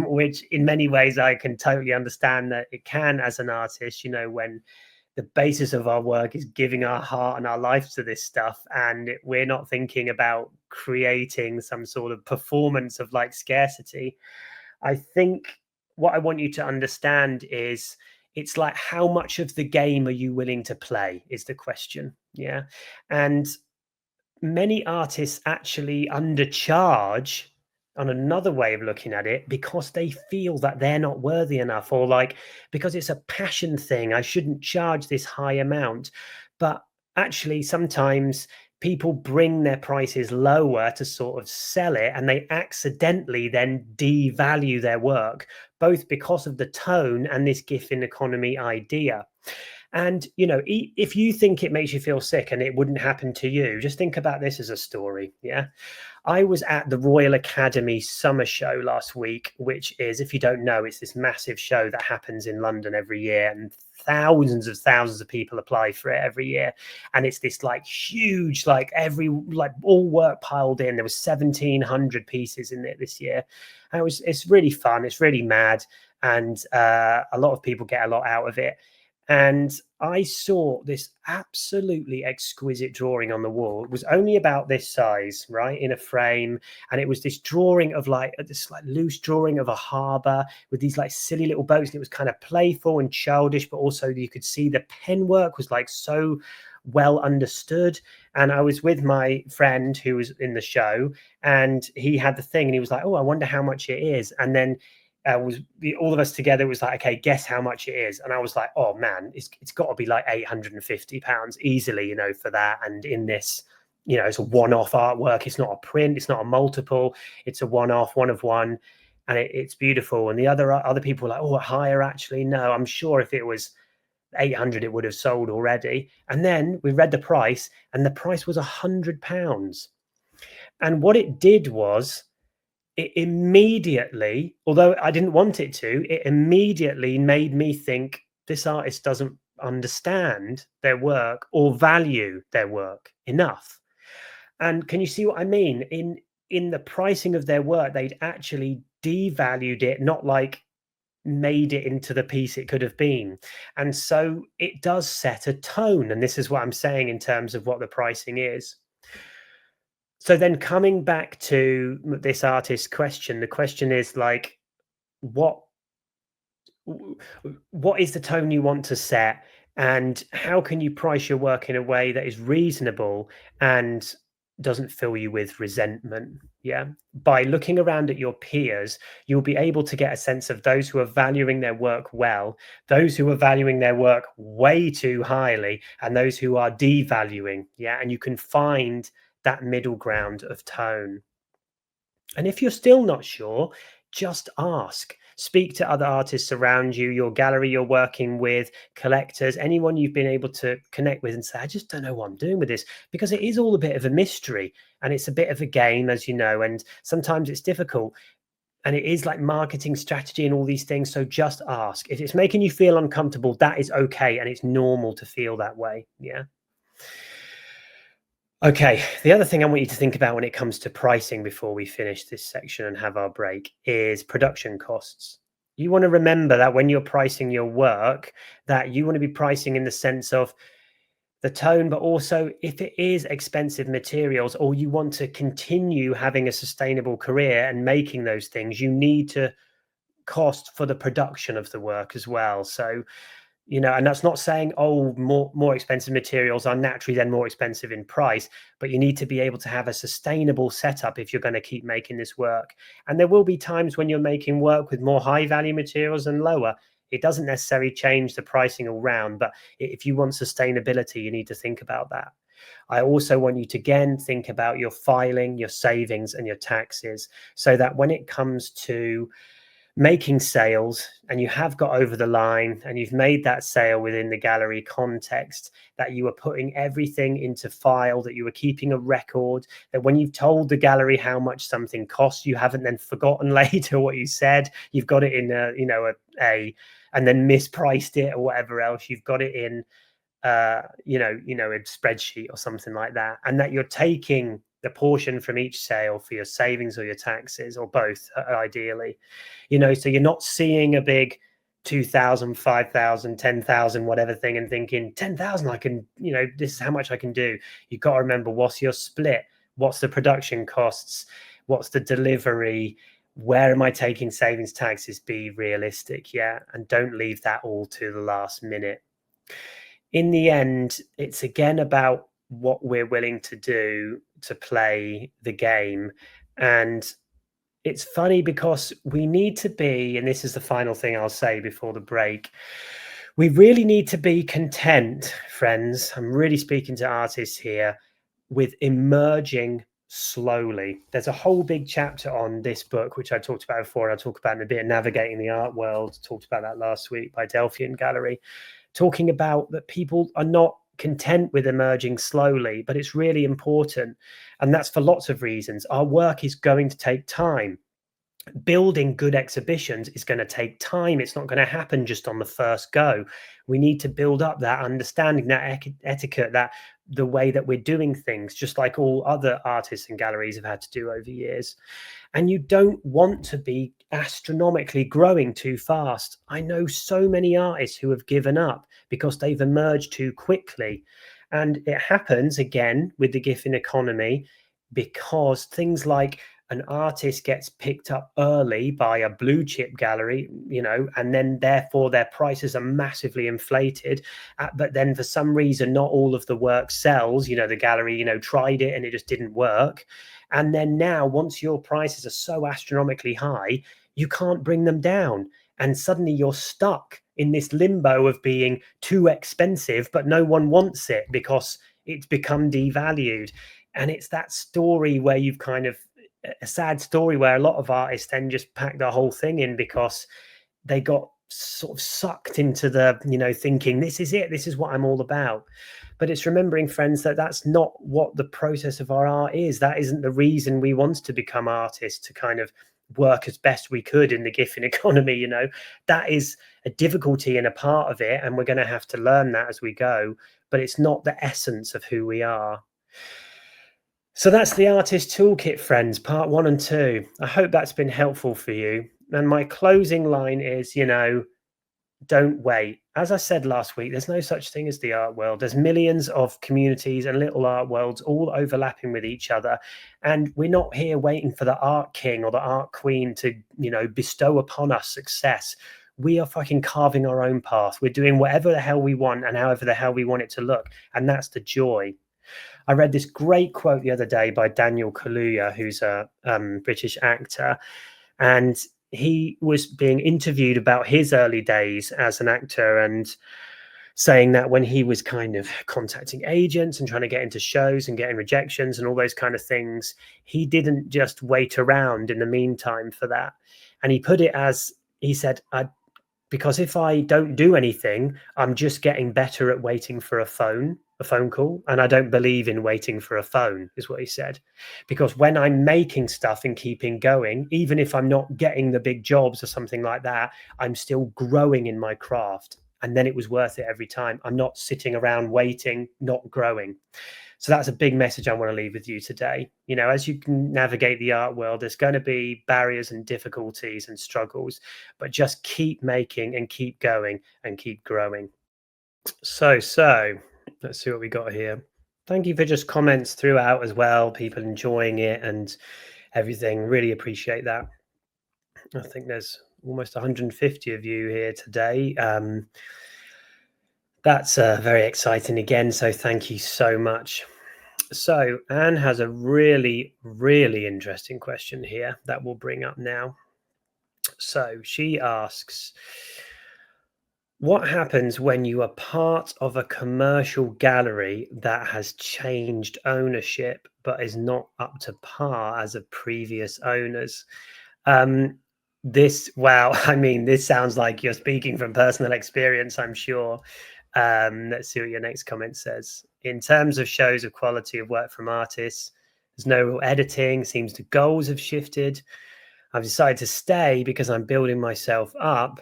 which in many ways I can totally understand that it can as an artist, when the basis of our work is giving our heart and our life to this stuff, and we're not thinking about creating some sort of performance of like scarcity. I think what I want you to understand is it's like, how much of the game are you willing to play is the question. Yeah. And many artists actually undercharge on another way of looking at it because they feel that they're not worthy enough, or like, because it's a passion thing, I shouldn't charge this high amount. But actually sometimes people bring their prices lower to sort of sell it, and they accidentally then devalue their work, both because of the tone and this gifting economy idea. And, if you think it makes you feel sick and it wouldn't happen to you, just think about this as a story. Yeah. I was at the Royal Academy Summer Show last week, which is, if you don't know, it's this massive show that happens in London every year, and thousands of people apply for it every year. And it's this like huge, like all work piled in. There was 1,700 pieces in it this year. And it's really fun. It's really mad. And a lot of people get a lot out of it. And I saw this absolutely exquisite drawing on the wall. It was only about this size, right, in a frame. And it was this drawing of like this like loose drawing of a harbor with these like silly little boats. And it was kind of playful and childish, but also you could see the pen work was like so well understood. And I was with my friend who was in the show, and he had the thing, and he was like, "Oh, I wonder how much it is." And then all of us together was like, okay, guess how much it is. And I was like, oh man, it's got to be like £850 easily, for that. And in this, it's a one-off artwork. It's not a print, it's not a multiple, it's a one-off, one of one. And it's beautiful. And the other people were like, oh, higher. Actually, no, I'm sure if it was 800 it would have sold already. And then we read the price, and the price was £100. And what it did was, it immediately, although I didn't want it to, it immediately made me think, this artist doesn't understand their work or value their work enough. And can you see what I mean? In the pricing of their work, they'd actually devalued it, not like made it into the piece it could have been. And so it does set a tone. And this is what I'm saying in terms of what the pricing is. So then coming back to this artist's question, the question is like, what what is the tone you want to set, and how can you price your work in a way that is reasonable and doesn't fill you with resentment? Yeah. By looking around at your peers, you'll be able to get a sense of those who are valuing their work well, those who are valuing their work way too highly, and those who are devaluing. Yeah. And you can find that middle ground of tone. And if you're still not sure, just ask. Speak to other artists around you, your gallery you're working with, collectors, anyone you've been able to connect with, and say, I just don't know what I'm doing with this, because it is all a bit of a mystery and it's a bit of a game, as you know, and sometimes it's difficult. And it is like marketing strategy and all these things. So just ask. If it's making you feel uncomfortable, that is okay. And it's normal to feel that way. Yeah. Okay, the other thing I want you to think about when it comes to pricing before we finish this section and have our break is production costs. You want to remember that when you're pricing your work, that you want to be pricing in the sense of the tone, but also if it is expensive materials, or you want to continue having a sustainable career and making those things, you need to cost for the production of the work as well. So, and that's not saying, oh, more expensive materials are naturally then more expensive in price, but you need to be able to have a sustainable setup if you're going to keep making this work. And there will be times when you're making work with more high value materials and lower. It doesn't necessarily change the pricing all round, but if you want sustainability, you need to think about that. I also want you to again think about your filing, your savings, and your taxes, so that when it comes to making sales and you have got over the line and you've made that sale within the gallery context, that you are putting everything into file, that you are keeping a record, that when you've told the gallery how much something costs, you haven't then forgotten later what you said. You've got it in a and then mispriced it or whatever else. You've got it in a spreadsheet or something like that, and that you're taking the portion from each sale for your savings or your taxes, or both, ideally. So you're not seeing a big 2,000, 5,000, 10,000, whatever thing, and thinking 10,000 I can, this is how much I can do. You've got to remember, what's your split, what's the production costs, what's the delivery, Where am I taking savings taxes? Be realistic, yeah, and don't leave that all to the last minute. In the end, it's again about what we're willing to do to play the game. And it's funny because we need to be, and this is the final thing I'll say before the break, we really need to be content, friends. I'm really speaking to artists here, with emerging slowly. There's a whole big chapter on this book, which I talked about before, and I'll talk about in a bit, Navigating the Art World. Talked about that last week by Delphian Gallery, talking about that people are not content with emerging slowly, but it's really important. And that's for lots of reasons. Our work is going to take time. Building good exhibitions is going to take time. It's not going to happen just on the first go. We need to build up that understanding, that etiquette, that the way that we're doing things, just like all other artists and galleries have had to do over years. And you don't want to be astronomically growing too fast. I know so many artists who have given up because they've emerged too quickly. And it happens again with the gifting economy, because things like an artist gets picked up early by a blue chip gallery, and then therefore their prices are massively inflated. But then for some reason, not all of the work sells. The gallery, tried it and it just didn't work. And then now, once your prices are so astronomically high, you can't bring them down. And suddenly you're stuck in this limbo of being too expensive, but no one wants it because it's become devalued. And it's that story where you've kind of a sad story where a lot of artists then just pack the whole thing in because they got sort of sucked into the, thinking this is it, this is what I'm all about. But it's remembering, friends, that that's not what the process of our art is. That isn't the reason we want to become artists, to kind of work as best we could in the gifting economy. That is a difficulty and a part of it, and we're going to have to learn that as we go, but it's not the essence of who we are. So that's the Artist Toolkit, friends, part 1 and 2. I hope that's been helpful for you. And my closing line is, don't wait. As I said last week, there's no such thing as the art world. There's millions of communities and little art worlds all overlapping with each other. And we're not here waiting for the art king or the art queen to, bestow upon us success. We are fucking carving our own path. We're doing whatever the hell we want and however the hell we want it to look. And that's the joy. I read this great quote the other day by Daniel Kaluuya, who's a British actor, and he was being interviewed about his early days as an actor, and saying that when he was kind of contacting agents and trying to get into shows and getting rejections and all those kind of things, he didn't just wait around in the meantime for that. And he put it as, he said, because if I don't do anything, I'm just getting better at waiting for a phone call. And I don't believe in waiting for a phone, is what he said. Because when I'm making stuff and keeping going, even if I'm not getting the big jobs or something like that, I'm still growing in my craft. And then it was worth it every time. I'm not sitting around waiting, not growing. So that's a big message I want to leave with you today. As you can navigate the art world, there's going to be barriers and difficulties and struggles, but just keep making and keep going and keep growing. So let's see what we got here. Thank you for just comments throughout as well, people enjoying it and everything. Really appreciate that. I think there's almost 150 of you here today. That's very exciting again. So thank you so much. So Anne has a really, really interesting question here that we'll bring up now. So she asks, what happens when you are part of a commercial gallery that has changed ownership but is not up to par as of previous owners? This sounds like you're speaking from personal experience, I'm sure. Let's see what your next comment says. In terms of shows of quality of work from artists, there's no real editing. Seems the goals have shifted. I've decided to stay because I'm building myself up,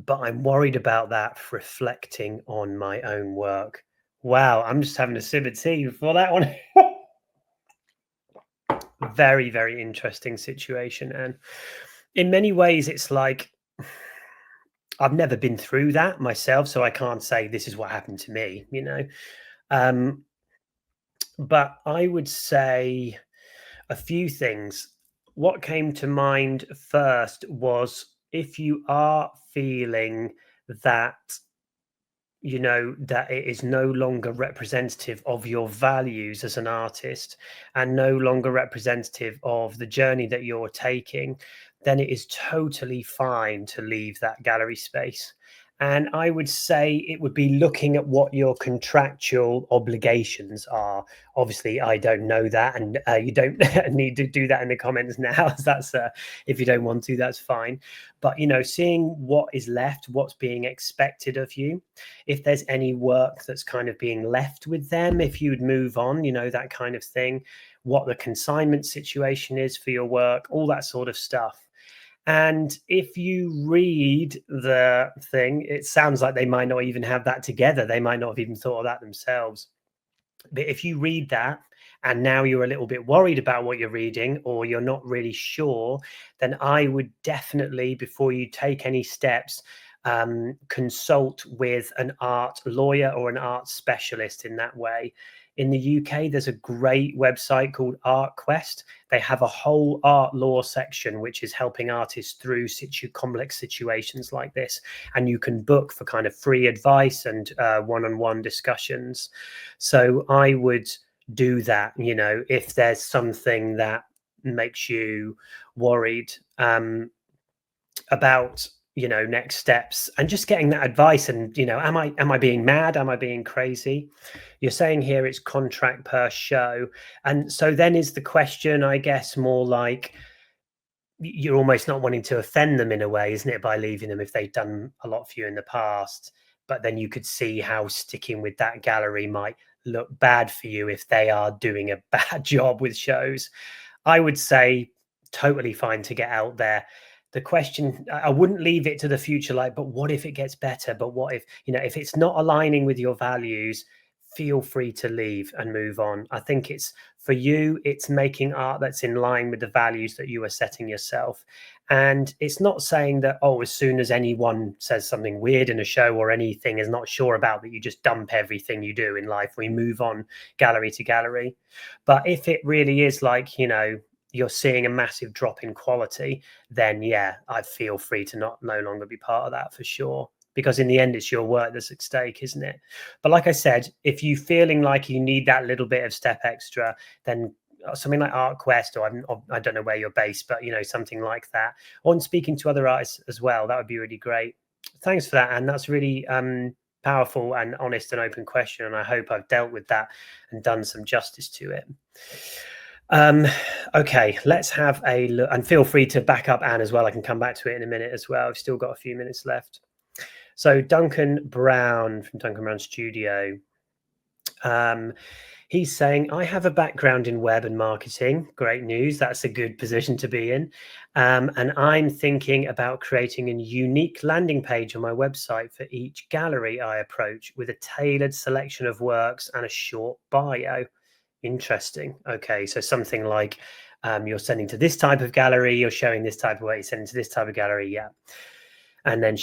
but I'm worried about that reflecting on my own work. Wow, I'm just having a sip of tea for that one. Very, very interesting situation. And in many ways, it's like, I've never been through that myself, so I can't say this is what happened to me, but I would say a few things. what came to mind first was if you are feeling that that it is no longer representative of your values as an artist and no longer representative of the journey that you're taking, then it is totally fine to leave that gallery space. And I would say it would be looking at what your contractual obligations are. Obviously, I don't know that, and you don't need to do that in the comments now. That's if you don't want to, that's fine. But seeing what is left, what's being expected of you, if there's any work that's kind of being left with them, if you would move on, that kind of thing, what the consignment situation is for your work, all that sort of stuff. And if you read the thing, it sounds like they might not even have that together. They might not have even thought of that themselves. But if you read that and now you're a little bit worried about what you're reading or you're not really sure, then I would definitely, before you take any steps, consult with an art lawyer or an art specialist in that way. In the UK, there's a great website called ArtQuest. They have a whole art law section, which is helping artists through complex situations like this. And you can book for kind of free advice and one-on-one discussions. So I would do that, if there's something that makes you worried about next steps, and just getting that advice. And am I being mad, am I being crazy? You're saying here it's contract per show, and so then is the question, I guess, more like you're almost not wanting to offend them in a way, isn't it, by leaving them if they've done a lot for you in the past, but then you could see how sticking with that gallery might look bad for you if they are doing a bad job with shows. I would say totally fine to get out there. The question, I wouldn't leave it to the future, like, but what if it gets better? But what if, if it's not aligning with your values, feel free to leave and move on. I think it's for you, it's making art that's in line with the values that you are setting yourself. And it's not saying that, oh, as soon as anyone says something weird in a show or anything is not sure about, that you just dump everything you do in life. We move on gallery to gallery. But if it really is like, you're seeing a massive drop in quality, then yeah, I feel free to no longer be part of that for sure. Because in the end, it's your work that's at stake, isn't it? But like I said, if you feeling like you need that little bit of step extra, then something like ArtQuest, or I don't know where you're based, but something like that, or speaking to other artists as well, that would be really great. Thanks for that, and that's really powerful and honest and open question, and I hope I've dealt with that and done some justice to it. Okay, let's have a look, and feel free to back up Anne as well. I can come back to it in a minute as well. I've still got a few minutes left. So Duncan Brown from Duncan Brown Studio, he's saying, I have a background in web and marketing. Great news. That's a good position to be in. And I'm thinking about creating a unique landing page on my website for each gallery I approach, with a tailored selection of works and a short bio. Interesting. Okay, so something like you're sending to this type of gallery, you're showing this type of way, you're sending to this type of gallery, yeah. And then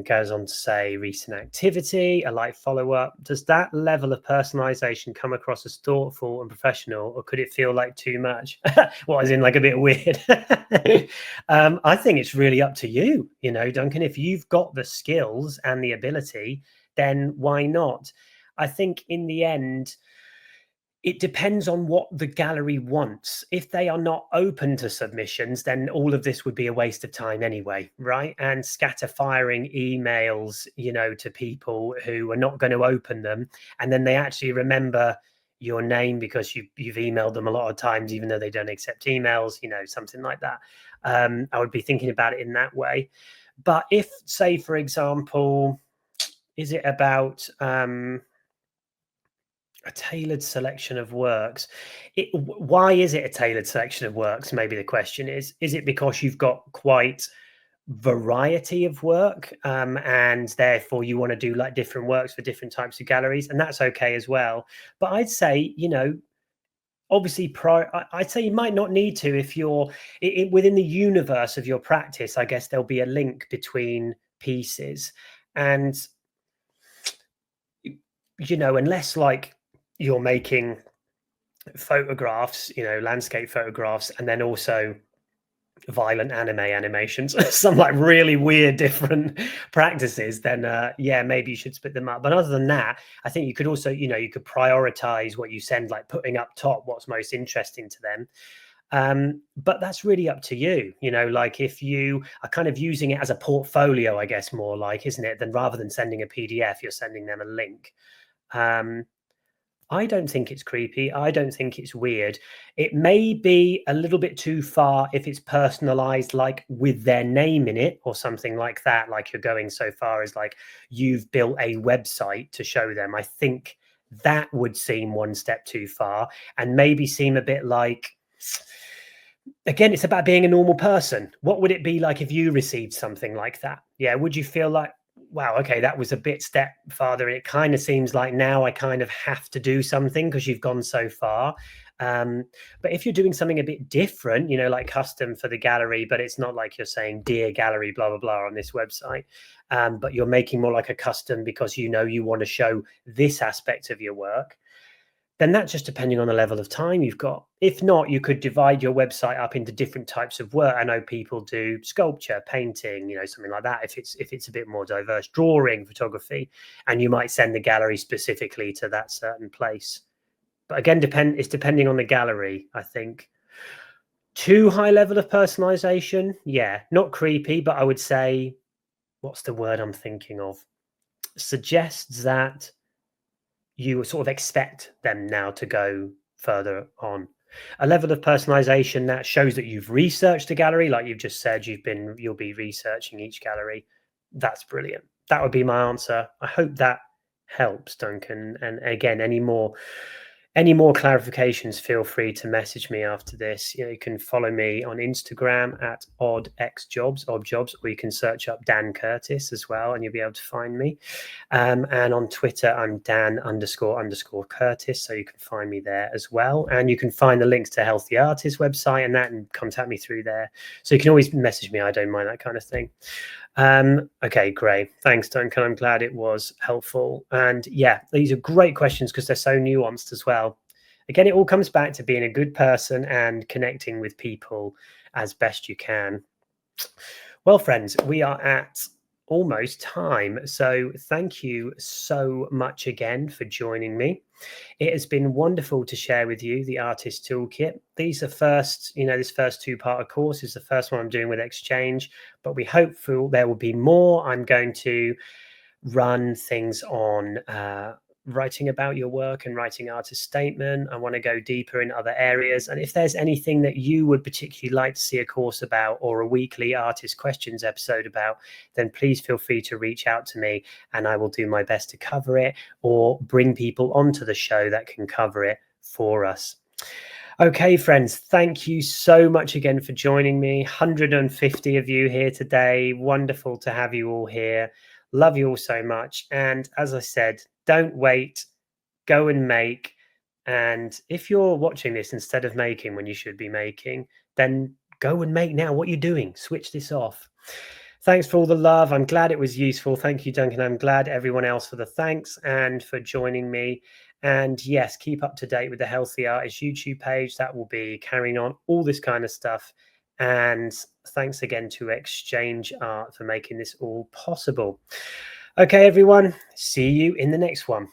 goes on to say recent activity, a like follow-up. Does that level of personalization come across as thoughtful and professional, or could it feel like too much? What, as in like a bit weird? I think it's really up to you, Duncan. If you've got the skills and the ability, then why not? I think in the end, it depends on what the gallery wants. If they are not open to submissions, then all of this would be a waste of time anyway, right? And scatter firing emails, to people who are not going to open them, and then they actually remember your name because you've emailed them a lot of times, even though they don't accept emails, something like that. I would be thinking about it in that way. But if, say, for example, is it about a tailored selection of works? Why is it a tailored selection of works? Maybe the question is it because you've got quite variety of work, and therefore you want to do like different works for different types of galleries? And that's okay as well. But I'd say, obviously I'd say you might not need to if you're within the universe of your practice. I guess there'll be a link between pieces, and unless like you're making photographs, landscape photographs, and then also violent anime animations, some like really weird different practices, then yeah, maybe you should split them up. But other than that, I think you could also, you could prioritize what you send, like putting up top what's most interesting to them. But that's really up to you, like if you are kind of using it as a portfolio, I guess, more like, isn't it, than rather than sending a PDF, you're sending them a link. um I don't think it's creepy. I don't think it's weird. It may be a little bit too far if it's personalized, like with their name in it or something like that. Like you're going so far as like you've built a website to show them. I think that would seem one step too far and maybe seem a bit like, again, it's about being a normal person. What would it be like if you received something like that? Yeah, would you feel like, wow, okay, that was a bit step farther, and it kind of seems like now I kind of have to do something because you've gone so far. But if you're doing something a bit different, like custom for the gallery, but it's not like you're saying dear gallery blah blah blah on this website, but you're making more like a custom because you want to show this aspect of your work, then that's just depending on the level of time you've got. If not, you could divide your website up into different types of work. I know people do sculpture, painting, something like that. If it's a bit more diverse, drawing, photography, and you might send the gallery specifically to that certain place. But again, it's depending on the gallery, I think. Too high level of personalization, yeah, not creepy, but I would say, what's the word I'm thinking of? Suggests that you sort of expect them now to go further on. A level of personalization that shows that you've researched a gallery, like you've just said, you'll be researching each gallery. That's brilliant. That would be my answer. I hope that helps, Duncan. And again, any more clarifications, feel free to message me after this. You can follow me on Instagram at oddjobs, or you can search up Dan Curtis as well, and you'll be able to find me. And on Twitter, I'm Dan__Curtis, so you can find me there as well. And you can find the links to Healthy Artist website and contact me through there. So you can always message me. I don't mind that kind of thing. Okay, great. Thanks, Duncan. I'm glad it was helpful. And yeah, these are great questions because they're so nuanced as well. Again, it all comes back to being a good person and connecting with people as best you can. Well, friends, we are at almost time. So thank you so much again for joining me. It has been wonderful to share with you the Artist Toolkit. These are this first two-part course is the first one I'm doing with Exchange, but we hope there will be more. I'm going to run things on writing about your work and writing artist statement. I want to go deeper in other areas. And if there's anything that you would particularly like to see a course about or a weekly artist questions episode about, then please feel free to reach out to me and I will do my best to cover it or bring people onto the show that can cover it for us. Okay, friends, thank you so much again for joining me. 150 of you here today. Wonderful to have you all here. Love you all so much. And as I said, don't wait, go and make. And if you're watching this instead of making when you should be making, then go and make now. What you're doing, switch this off. Thanks for all the love. I'm glad it was useful. Thank you, Duncan. I'm glad everyone else for the thanks and for joining me. And yes, keep up to date with the Healthy Artist YouTube page. That will be carrying on all this kind of stuff. And thanks again to Exchange Art for making this all possible. Okay, everyone. See you in the next one.